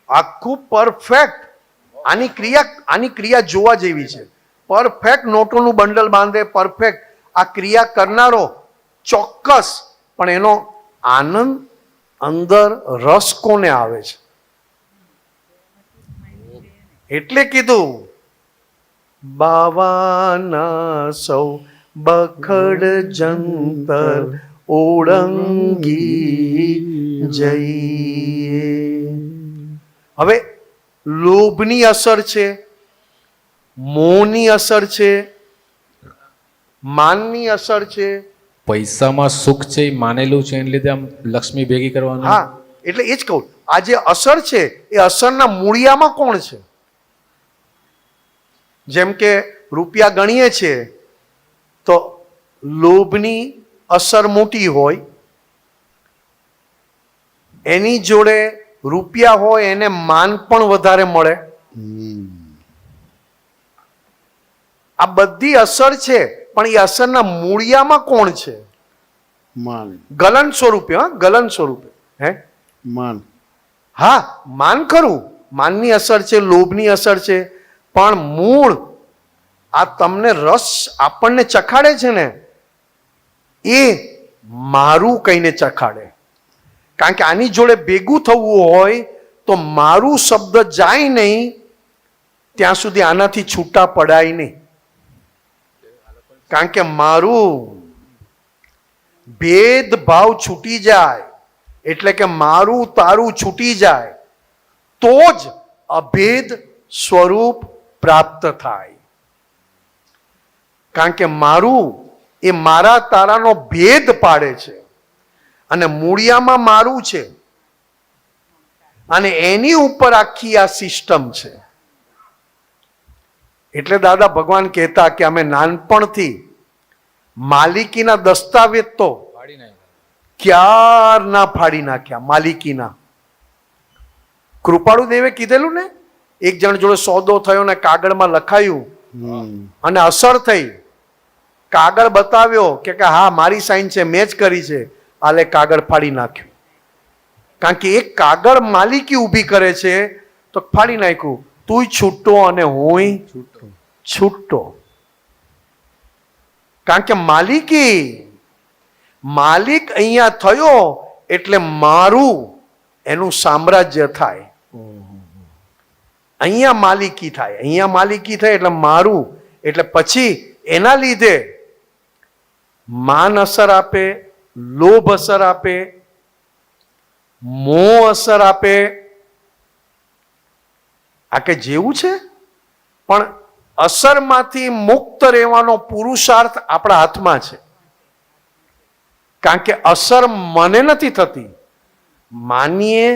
A: આખું પરફેક્ટ. આની ક્રિયા જોવા જેવી છે. પરફેક્ટ નોટોનું બંડલ બાંધે, પરફેક્ટ. આ ક્રિયા કરનારો ચોક્કસ, પણ એનો આનંદ અંદર રસ કોને આવે છે? એટલે કીધું બાવાના સૌ બખડ જંતર ઓળંગી જઈએ. હવે લોભની અસર છે, મોહની અસર છે, માનની અસર છે.
C: પૈસામાં સુખ છે એ માનેલું છે, એને લીધે આમ લક્ષ્મી ભેગી કરવાનું.
A: હા, એટલે એ જ કહું, આ જે અસર છે એ અસરના મૂળિયામાં કોણ છે? જેમ કે રૂપિયા ગણીએ છીએ તો લોભની અસર મોટી હોય, એની જોડે રૂપિયા હોય એને માન પણ વધારે મળે. આ બધી અસર છે, પણ એ અસરના મૂળિયામાં કોણ છે?
B: માન.
A: ગલન સ્વરૂપે. હા, ગલન સ્વરૂપે. હે
B: માન.
A: હા, માન ખરું, માનની અસર છે, લોભની અસર છે, પણ મૂળ આ તમને રસ આપણને ચખાડે છે ને, એ મારું કહીને ચખાડે. કારણ કે આની જોડે ભેગું થવું હોય તો મારું શબ્દ જાય નહીં ત્યાં સુધી આનાથી છૂટા પડાય નહીં. કારણ કે મારું ભેદભાવ છૂટી જાય, એટલે કે મારું તારું છૂટી જાય તો જ અભેદ સ્વરૂપ પ્રાપ્ત થાય. કારણ કે મારું એ મારા તારાનો ભેદ પાડે છે, અને મૂળિયામાં મારું છે, અને એની ઉપર આખી આ સિસ્ટમ છે. એટલે દાદા ભગવાન કહેતા કે અમે નાનપણથી માલિકીના દસ્તાવેજ તો ક્યારના ફાડી નાખ્યા. માલિકીના કૃપાળુ દેવે કીધેલું ને, એક જણ જોડે સોદો થયો ને કાગળમાં લખાયું અને અસર થઈ, કાગળ બતાવ્યો કે હા મારી સાઈન છે, મેં જ કરી છે, આલે કાગળ ફાડી નાખ્યું. કારણ કે એક કાગળ માલિકી ઊભી કરે છે તો ફાડી નાખ્યું. તુંય છૂટો અને હુંય છૂટો. કારણ કે માલિક અહીંયા થયો એટલે મારું એનું સામ્રાજ્ય થાય. અહીંયા માલિકી થાય, અહીંયા માલિકી થાય એટલે મારું. એટલે પછી એના લીધે માન અસર આપે, લોભ અસર આપે, મોહ અસર આપે. આ કે જેવું છે, પણ અસરમાંથી મુક્ત રહેવાનો પુરુષાર્થ આપણા હાથમાં છે. કારણ કે અસર મને નથી થતી, માનીએ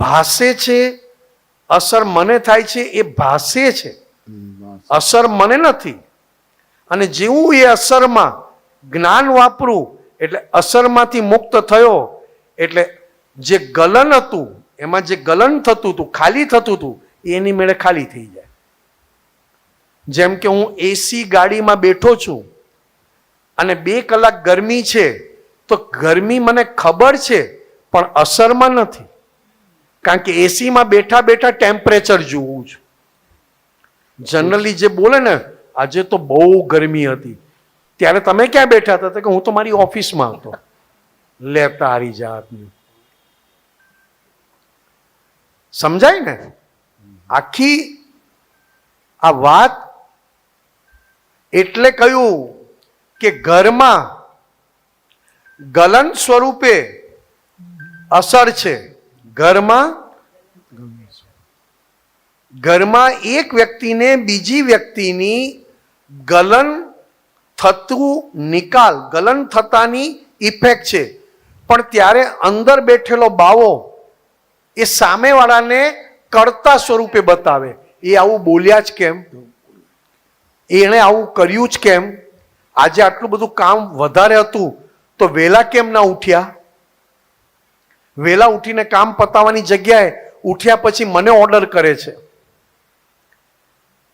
A: ભાસે છે, અસર મને થાય છે એ ભાસે છે, અસર મને નથી. અને જેવું એ અસરમાં જ્ઞાન વાપરું એટલે અસરમાંથી મુક્ત થયો, એટલે જે ગલન હતું એમાં જે ગલન થતું હતું, ખાલી થતું હતું, એની મેળે ખાલી થઈ જાય. જેમ કે હું એસી ગાડીમાં બેઠો છું અને 2 કલાક ગરમી છે, તો ગરમી મને ખબર છે પણ અસરમાં નથી. કારણ કે એસીમાં બેઠા બેઠા ટેમ્પરેચર જોવું છું. જનરલી જે બોલે ને આજે તો બહુ ગરમી હતી, ત્યારે તમે ક્યાં બેઠા હતા? કે હું તો મારી ઓફિસમાં હતો. લે તારી જાતની. સમજાય ને? આખી આ વાત એટલે કહ્યું કે ઘરમાં ગલન સ્વરૂપે અસર છે. ઘરમાં એક વ્યક્તિને બીજી વ્યક્તિની ગલન થતાની ઇફેક્ટ છે. પણ ત્યારે અંદર બેઠેલો બાવો એ સામેવાળાને કર્તા સ્વરૂપે બતાવે. એ આવું બોલ્યા જ કેમ? એણે આવું કર્યું જ કેમ? આજે આટલું બધું કામ વધારે હતું તો વહેલા કેમ ના ઉઠ્યા? વહેલા ઉઠીને કામ પતાવવાની જગ્યાએ ઉઠ્યા પછી મને ઓર્ડર કરે છે.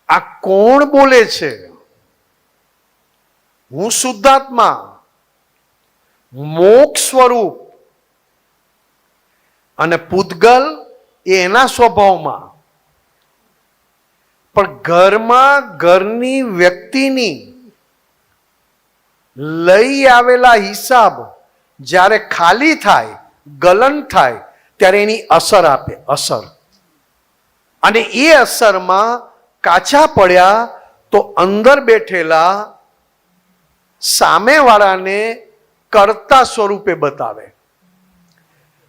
A: આ કોણ બોલે છે? હું શુદ્ધાત્મા, મોક્ષ સ્વરૂપ, અને પૂતગલ એ એના સ્વભાવમાં. પણ ઘરમાં ઘરની વ્યક્તિની લઈ આવેલા હિસાબ જ્યારે ખાલી થાય, ગલન થાય, ત્યારે એની અસર આપે. અસર, અને એ અસરમાં કાચા પડ્યા તો અંદર બેઠેલા સામેવાળાને કર્તા સ્વરૂપે બતાવે.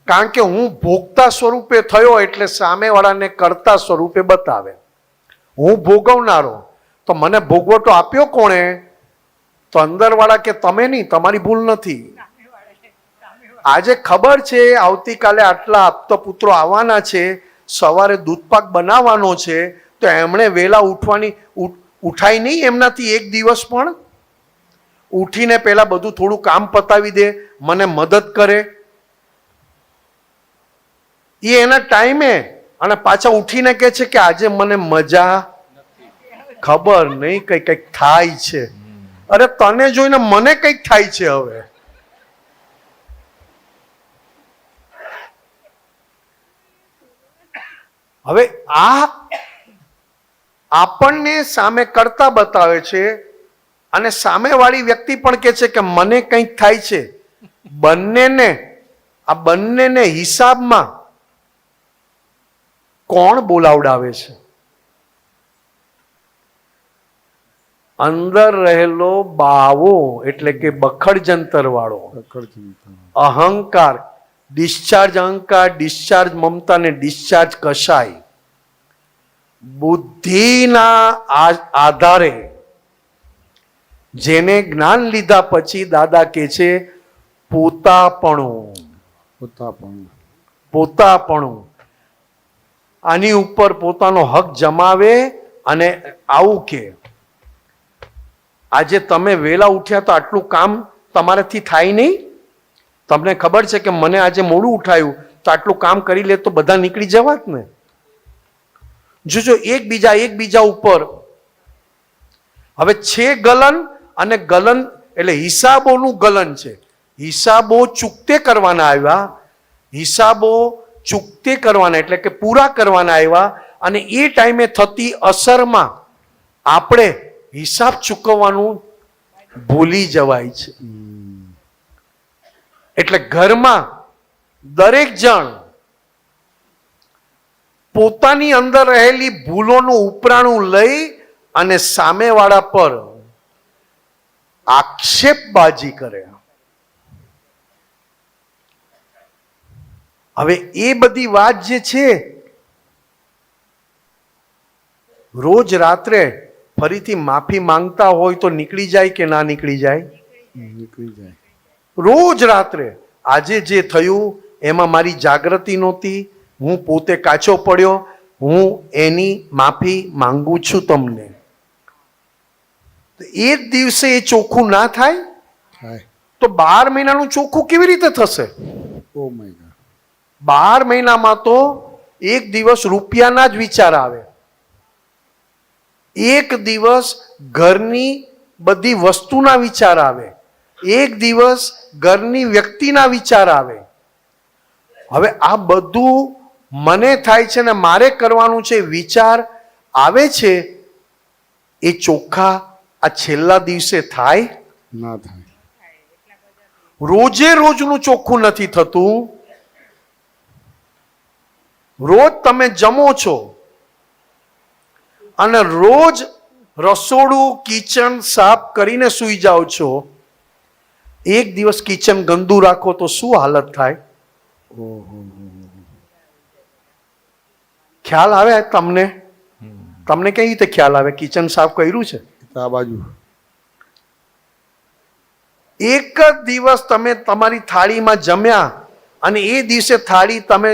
A: કારણ કે હું ભોગતા સ્વરૂપે થયો એટલે સામેવાળાને કર્તા સ્વરૂપે બતાવે. હું ભોગવનારો, તો મને ભોગવટો આપ્યો કોણે? તો અંદરવાળા કે તમે નહીં, તમારી ભૂલ નથી. આજે ખબર છે આવતીકાલે આટલા આપતા પુત્રો આવવાના છે, સવારે દૂધપાક બનાવવાનો છે, તો એમણે વહેલા ઉઠાય નહીં એમનાથી એક દિવસ પણ. ઉઠીને પહેલા બધું થોડું કામ પતાવી દે, મને મદદ કરે, એ એના ટાઈમે, અને પાછા ઉઠીને કહે છે કે આજે મને મજા ખબર નહીં, કંઈક થાય છે. અરે તને જોઈને મને કંઈક થાય છે. હવે આ આપણને સામે કરતા બતાવે છે, અને સામેવાળી વ્યક્તિ પણ કહે છે કે મને કંઈક થાય છે. બંનેને હિસાબમાં કોણ બોલાવડાવે છે? અંદર રહેલો બાવો, એટલે કે બખડ જંતર વાળો અહંકાર, ડિસ્ચાર્જ અહંકાર, ડિસ્ચાર્જ મમતા ને ડિસ્ચાર્જ કશાય. બુદ્ધિના આધારે જેને જ્ઞાન લીધા પછી દાદા કહે છે પોતાપણું. આની ઉપર પોતાનો હક જમાવે. અને આવું કે આજે તમે વહેલા ઉઠ્યા તો આટલું કામ તમારાથી થાય નહીં. તમને ખબર છે કે મને આજે મોડું ઉઠાયું તો આટલું કામ કરી લે તો બધા નીકળી જવાત ને. જો એકબીજા ઉપર હવે છે ગલન, અને ગલન એટલે હિસાબોનું ગલન છે. હિસાબો ચૂકતે કરવાના આવ્યા, હિસાબો ચૂકતે કરવાના એટલે કે પૂરા કરવાના આવ્યા, અને એ ટાઈમે થતી અસરમાં આપણે હિસાબ ચૂકવવાનું ભૂલી જવાય છે. એટલે ઘરમાં દરેક જણ પોતાની અંદર રહેલી ભૂલોનું ઉપરાણું લઈ અને સામેવાળા પર આક્ષેપબાજી કરે. હવે એ બધી વાત જે છે, રોજ રાત્રે ફરીથી માફી માંગતા હોય તો નીકળી જાય કે ના નીકળી જાય?
B: નીકળી જાય.
A: રોજ રાત્રે આજે જે થયું એમાં મારી જાગૃતિ નહોતી, હું પોતે કાચો પડ્યો, હું એની માફી માંગુ છું તમને. એ જ દિવસે એ ચોખ્ખું ના થાય તો 12 મહિનાનું ચોખ્ખું કેવી રીતે થશે? 12 મહિનામાં તો એક દિવસ રૂપિયાના જ વિચાર આવે, એક દિવસ ઘરની બધી વસ્તુના વિચાર આવે, એક દિવસ ઘરની વ્યક્તિના વિચાર આવે. હવે આ બધું મને થાય છે ને મારે કરવાનું છે, વિચાર આવે છે, એ ચોખ્ખા આ છેલ્લા દિવસે થાય
B: ના થાય.
A: રોજે રોજનું ચોખ્ખું નથી થતું. રોજ તમે જમો છો અને રોજ રસોડું કિચન સાફ કરીને સૂઈ જાઓ છો, એક દિવસ કિચન ગંદુ રાખો તો શું હાલત થાય? ખ્યાલ આવે તમને? તમને કઈ રીતે ખ્યાલ આવે? કિચન સાફ કર્યું છે
B: આ બાજુ
A: એક જ દિવસ તમે તમારી થાળીમાં જમ્યા અને એ દિવસે થાળી તમે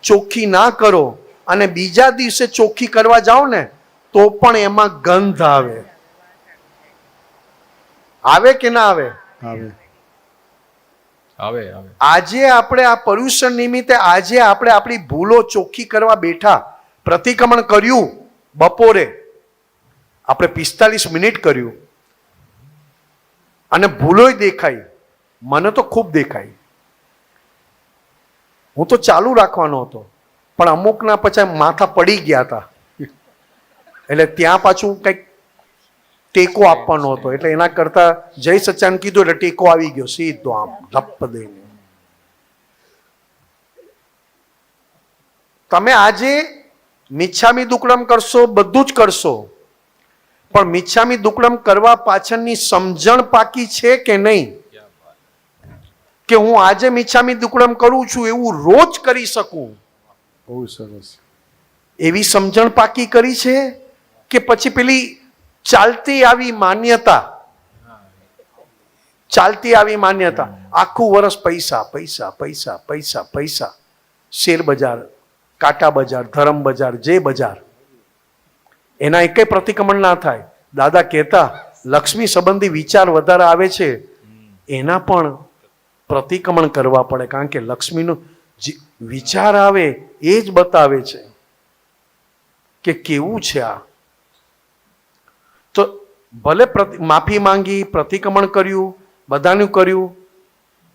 A: ચોખ્ખી ના કરો અને બીજા દિવસે ચોખ્ખી કરવા જાઓ ને તો પણ એમાં ગંધ આવે. આવે કે ના આવે?
B: આવે.
C: આવે આવે.
A: આજે આપણે આ પર્યુષણ નિમિત્તે આજે આપણે આપણી ભૂલો ચોખ્ખી કરવા બેઠા. પ્રતિક્રમણ કર્યું બપોરે, આપણે 45 મિનિટ કર્યું અને ભૂલોય દેખાઈ. મને તો ખૂબ દેખાઈ. હું તો ચાલુ રાખવાનો હતો પણ અમુકના પછી માથા પડી ગયા હતા એટલે ત્યાં પાછું કંઈક ટેકો આપવાનો હતો એટલે એના કરતા જય સચ્ચાન કીધું એટલે ટેકો આવી ગયો સીધો આમ ધપ્પ દઈને. તમે આજે મિચ્છામી દુક્કડમ કરશો, બધું જ કરશો, પણ મિચ્છામી દુક્કડમ કરવા પાછળની સમજણ પાકી છે કે નહીં? કે હું આજે મિચ્છામી દુક્કડમ કરું છું એવું રોજ કરી શકું
B: બહુ સરસ.
A: એવી સમજણ પાકી કરી છે કે પછી પેલી ચાલતી આવી માન્યતા, ચાલતી આવી માન્યતા, આખું વર્ષ પૈસા પૈસા પૈસા પૈસા પૈસા, શેર બજાર, કાંટા બજાર, ધર્મ બજાર, જે બજાર, એના એકેય પ્રતિક્રમણ ના થાય. દાદા કહેતા લક્ષ્મી સંબંધી વિચાર વધારે આવે છે એના પણ પ્રતિક્રમણ કરવા પડે, કારણ કે લક્ષ્મીનો વિચાર આવે એ જ બતાવે છે કે કેવું છે આ. તો ભલે માફી માંગી, પ્રતિક્રમણ કર્યું, બધાનું કર્યું,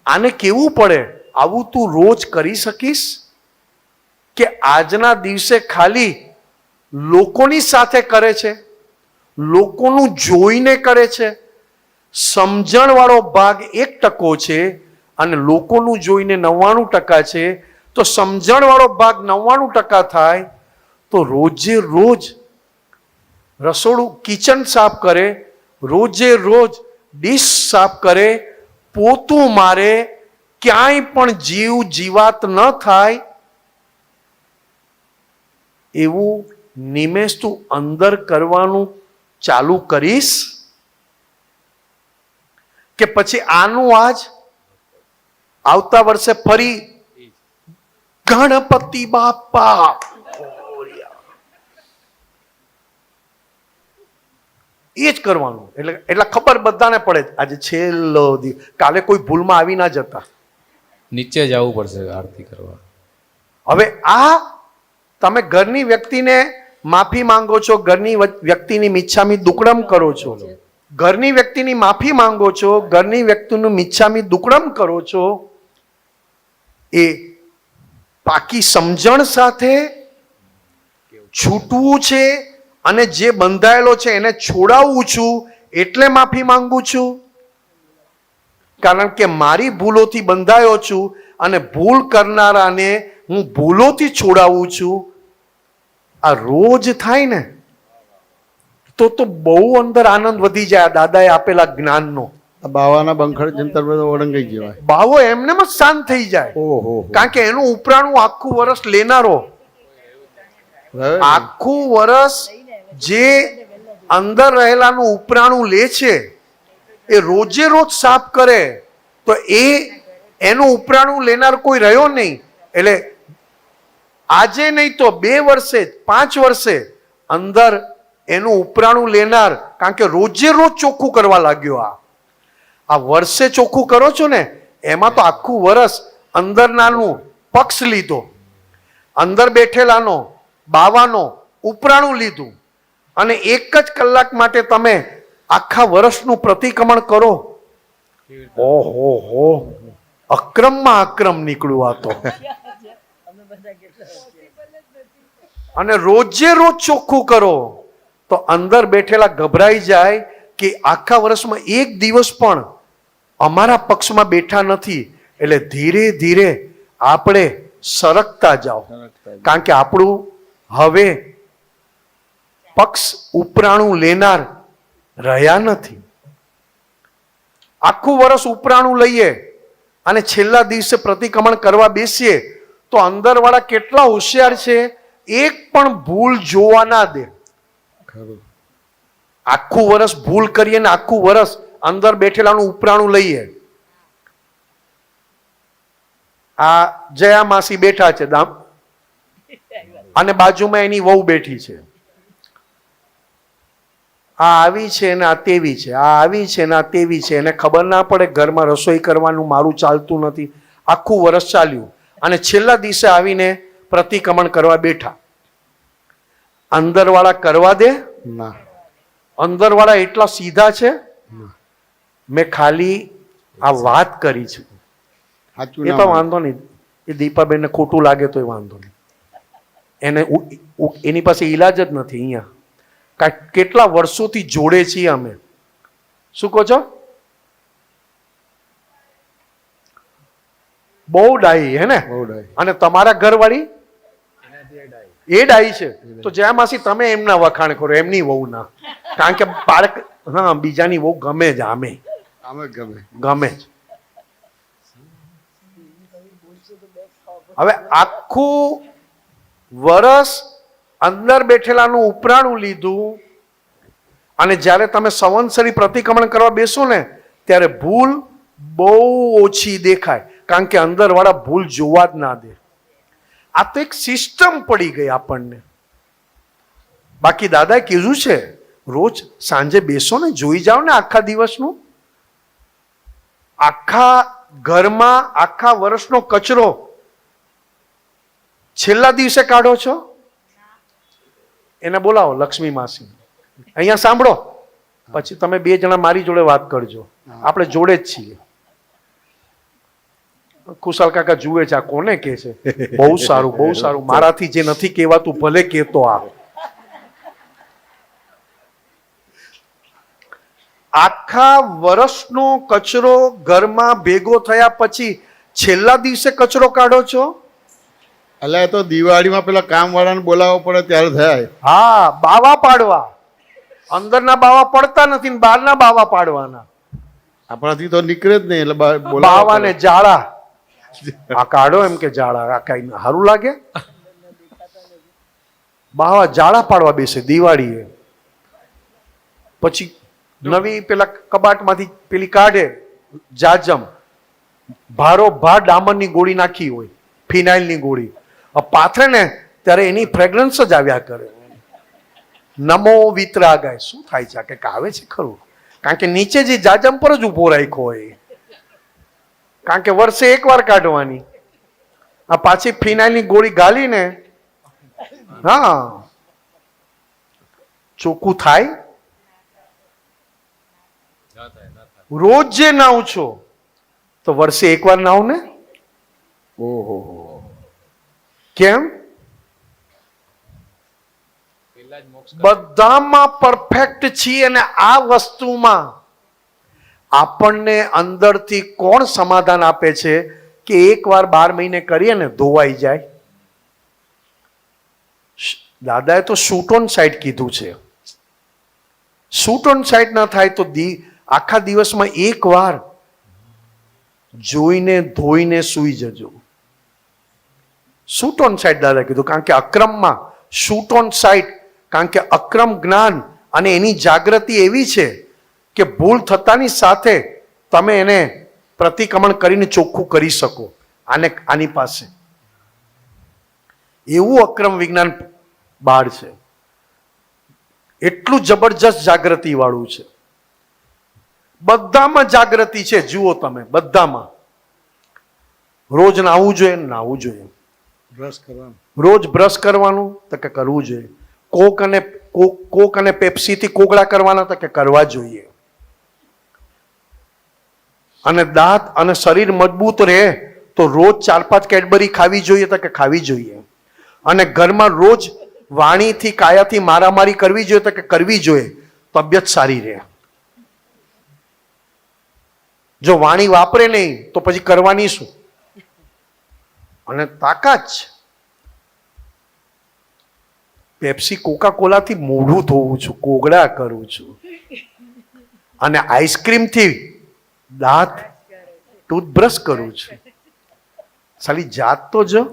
A: આને કેવું પડે? આવું તું રોજ કરી શકીશ કે આજના દિવસે ખાલી લોકોની સાથે કરે છે, લોકોનું જોઈને કરે છે? સમજણ વાળો ભાગ 1% છે અને લોકોનું જોઈને 99% છે. તો સમજણ વાળો ભાગ 99% થાય તો રોજે રોજ રસોડું કિચન સાફ કરે, રોજે રોજ ડીશ સાફ કરે, પોતું મારે, ક્યાંય પણ જીવ જીવાત ન થાય એવું નિમેષ તું અંદર કરવાનું ચાલુ કરીશ કે પછી આનું આજ આવતા વર્ષે ફરી ગણપતિ બાપા એ જ કરવાનું? એટલે ખબર બધાને પડે આજે છેલ્લો દિવસ, કાલે કોઈ ભૂલમાં આવી ના જતા.
C: નીચે જવું પડશે આરતી કરવા.
A: હવે આ તમે ઘરની વ્યક્તિને માફી માંગો છો, ઘરની વ્યક્તિની મિચ્છામી દુક્કડમ કરો છો, ઘરની વ્યક્તિની માફી માંગો છો, ઘરની વ્યક્તિનું મિચ્છામી દુક્કડમ કરો છો, એ પાકી સમજણ સાથે છૂટવું છે અને જે બંધાયેલો છે એને છોડાવું છું એટલે માફી માંગુ છું, કારણ કે મારી ભૂલોથી બંધાયો છું અને ભૂલ કરનારાને હું ભૂલોથી છોડાવું છું. આ રોજ થાય ને તો બહુ અંદર આનંદ વધી જાય. દાદાએ આપેલા જ્ઞાનનો
B: આ બાવાના બંખડ જંતર બધો ઓળંગાઈ જવાય.
A: બાવો એમનેમ જ શાંત થઈ જાય,
B: ઓહો.
A: કારણ કે એનું ઉપરાણું આખું વર્ષ લેનારો, આખું વર્ષ જે અંદર રહેલાનું ઉપરાણું લે છે એ રોજે રોજ સાફ કરે તો એનું ઉપરાણું લેનાર કોઈ રહ્યો નહીં. એટલે આજે નહીં તો 2 વર્ષે 5 વર્ષે અંદર એનું ઉપરાણું લેનાર, કારણ કે રોજે રોજ ચોખ્ખું કરવા લાગ્યો. આ વર્ષે ચોખ્ખું કરો છો ને એમાં તો આખું વર્ષ અંદરનાનું પક્ષ લીધો, અંદર બેઠેલાનો બાવાનો ઉપરાણું લીધું અને 1 જ કલાક માટે તમે આખા વર્ષનું પ્રતિક્રમણ કરો. ઓહો હો, અક્રમમાં અક્રમ નીકળ્યું આ તો. અને રોજે રોજ ચોખ્ખું કરો તો અંદર બેઠેલા ગભરાઈ જાય કે આખા વર્ષમાં 1 દિવસ પણ અમારા પક્ષમાં બેઠા નથી. એટલે ધીરે ધીરે આપણે સરકતા જાઓ, કારણ કે આપણું હવે પક્ષ ઉપરાણું લેનાર રહ્યા નથી. આખું વર્ષ ઉપરાણું લઈએ અને છેલ્લા દિવસે પ્રતિક્રમણ કરવા બેસીએ તો અંદરવાળા કેટલા હોશિયાર છે, એક પણ ભૂલ જોવા ના દે.
B: ખરું.
A: આખું વર્ષ ભૂલ કરીએ ને આખું વર્ષ અંદર બેઠેલાનું ઉપરાણું લઈએ. આ જયા માસી બેઠા છે અને બાજુમાં એની વહુ બેઠી છે. આ આવી છે ને આ તેવી છે, આ આવી છે ને આ તેવી છે. એને ખબર ના પડે ઘરમાં રસોઈ કરવાનું મારું ચાલતું નથી. આખું વર્ષ ચાલ્યું અને છેલ્લા દિવસે આવીને પ્રતિક્રમણ કરવા બેઠા. અંદરવાળા કરવા દે?
B: ના.
A: અંદરવાળા એટલા સીધા છે. મેં ખાલી આ વાત કરી છે.
B: સાચું
A: એ
B: ના
A: તો
B: માને.
A: વાંધો નહીં. એ દીપાબેનને ખોટું લાગે તો એ વાંધો નહીં. એને એની પાસે ઈલાજ જ નથી અહીંયા. કેટલા વર્ષોથી જોડે છીએ અમે. શું કહો છો? બહુ ડાઈ હે ને?
B: બહુ ડાય.
A: અને તમારા ઘરવાળી એ ડાઈ છે. તો જ્યાં માસી તમે એમના વખાણ કરો, એમની વહુ ના. કારણ કે બાળક હા બીજાની વહુ ગમે જ. આમે
B: આમે ગમે.
A: ગમે જ. હવે આખું વર્ષ અંદર બેઠેલાનું ઉપરાણું લીધું અને જ્યારે તમે સંવત્સરી પ્રતિક્રમણ કરવા બેસો ને ત્યારે ભૂલ બહુ ઓછી દેખાય. કારણ કે અંદર વાળા ભૂલ જોવા જ ના દે. આ તો એક સિસ્ટમ પડી ગઈ આપણને. બાકી દાદાએ કીધું છે રોજ સાંજે બેસો ને જોઈ જાઓ ને આખા દિવસનું. આખા ઘરમાં આખા વર્ષનો કચરો છેલ્લા દિવસે કાઢો છો. એને બોલાવો લક્ષ્મી માસી અહીંયા સાંભળો. પછી તમે બે જણા મારી જોડે વાત કરજો. આપણે જોડે જ છીએ. કુશાલ કાકા જુએ છે આ કોને કે છે. બહુ સારું બહુ સારું. મારાથી જે નથી કહેવાતું ભલે કહેતો આ. આખા વર્ષનો કચરો ઘરમાં ભેગો થયા પછી છેલ્લા દિવસે કચરો કાઢો છો.
B: એટલે એ તો દિવાળીમાં પેલા કામ વાળાને બોલાવવો પડે ત્યારે થાય.
A: હા બાવા પાડવા. અંદરના બાવા પડતા નથી ને બહારના બાવા પાડવાના.
B: આપણાથી તો નીકળે જ નહીં એટલે બોલાવવા
A: બાવા
B: પડે.
A: ને જાળા આ કાઢો એમ કે જાળા આ કઈ સારું લાગે. બાવા જાળા પાડવા બેસે દિવાળીએ. પછી નવી પેલા કબાટમાંથી પેલી કાઢે જાજમ. ભારો ભાર ડામરની ગોળી નાખી હોય, ફિનાઇલની ગોળી. પાથરે ને ત્યારે એની ફ્રેગ્રન્સ જ આવ્યા કરે. નમો વિતરા ગાય. શું થાય છે? આ કંઈક આવે છે ખરું. કારણ કે નીચે જે જાજમ પર જ ઉભો રાખ્યો હોય. કારણ કે વર્ષે એકવાર કાઢવાની. આ પાછી ફિનાઇલની ગોળી ગાલીને હા ચોખ્ખું થાય. રોજ જે નાવ છો તો વર્ષે એકવાર નાવ ને.
B: ઓહો.
A: કેમ? બધામાં પરફેક્ટ છીએ અને આ વસ્તુમાં આપણને અંદરથી કોણ સમાધાન આપે છે કે એકવાર 12 મહિને કરીએ ને ધોવાઈ જાય. દાદાએ તો શૂટ ઓન સાઇટ કીધું છે. શૂટ ઓન સાઇટ ના થાય તો આખા દિવસમાં એકવાર જોઈને ધોઈને સૂઈ જજો. શૂટ ઓન સાઇટ દાદા કીધું. કારણ કે અક્રમમાં શૂટ ઓન સાઇટ. કારણ કે અક્રમ જ્ઞાન અને એની જાગૃતિ એવી છે કે ભૂલ થતાની સાથે તમે એને પ્રતિક્રમણ કરીને ચોખ્ખું કરી શકો. આની પાસે એવું અક્રમ વિજ્ઞાન બહાર છે. એટલું જબરજસ્ત જાગૃતિ વાળું છે. બધામાં જાગૃતિ છે. જુઓ તમે બધામાં. રોજ નાહવું જોઈએ, નાહવું જોઈએ.
B: બ્રશ કરવાનું.
A: રોજ બ્રશ કરવાનું તો કે કરવું જોઈએ. કોક અને પેપ્સીથી કોગળા કરવાના તો કે કરવા જોઈએ. અને દાંત અને શરીર મજબૂત રહે તો રોજ 4-5 કેડબરી ખાવી જોઈએ તો કે ખાવી જોઈએ. અને ઘરમાં રોજ વાણીથી કાયાથી મારામારી કરવી જોઈએ તો કે કરવી જોઈએ. તબિયત સારી રહે. જો વાણી વાપરે નહીં તો પછી કરવાની શું? અને તાકાત છે. પેપ્સી કોકા કોલાથી મોઢું ધોવું છું, કોગળા કરું છું. અને આઈસ્ક્રીમથી દાંત ટૂથબ્રશ કરું છું. સાલી જાત તો જો,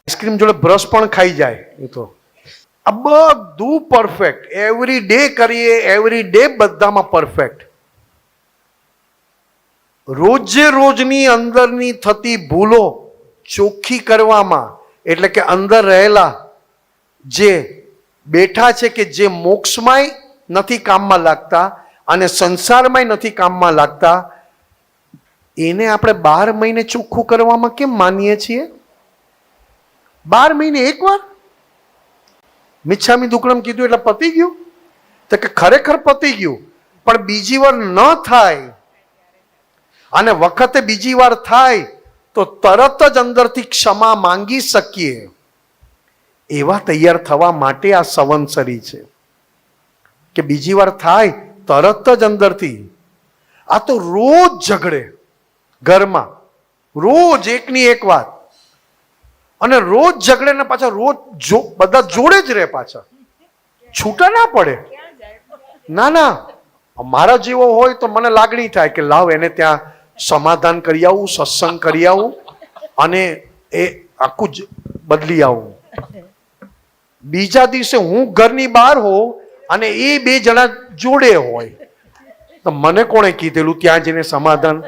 A: આઈસ્ક્રીમ જોડે બ્રશ પણ ખાઈ જાય. એ તો આ બધું પરફેક્ટ, એવરી ડે કરીએ, એવરી ડે બધામાં પરફેક્ટ. રોજે રોજની અંદરની થતી ભૂલો ચોખ્ખી કરવામાં, એટલે કે અંદર રહેલા જે બેઠા છે કે જે મોક્ષમાંય નથી કામમાં લાગતા અને સંસારમાંય નથી કામમાં લાગતા, એને આપણે 12 મહિને ચોખ્ખું કરવામાં કેમ માનીએ છીએ? 12 મહિને એકવાર મિચ્છામી દુક્કડમ કીધું એટલે પતી ગયું? તો કે ખરેખર પતી ગયું, પણ બીજી વાર ન થાય. અને વખતે બીજી વાર થાય તો તરત જ અંદરથી ક્ષમા માંગી શકીએ એવા તૈયાર થવા માટે આ સંવત્સરી છે કે બીજી વાર થાય તરત જ અંદરથી. આ તો રોજ ઝઘડે ઘરમાં, રોજ એકની એક વાત, અને રોજ ઝઘડે ને પાછા રોજ બધા જોડે જ રહે, પાછા છૂટા ના પડે. ના ના, મારા જેવો હોય તો મને લાગણી થાય કે લાવ એને ત્યાં સમાધાન કરી આવું, સત્સંગ કરી આવું અને એ આખું જ બદલી આવું. બીજા દિવસે હું ઘરની બહાર હોઉં અને એ બે જણા જોડે હોય તો મને કોણે કીધેલું ત્યાં જઈને સમાધાન?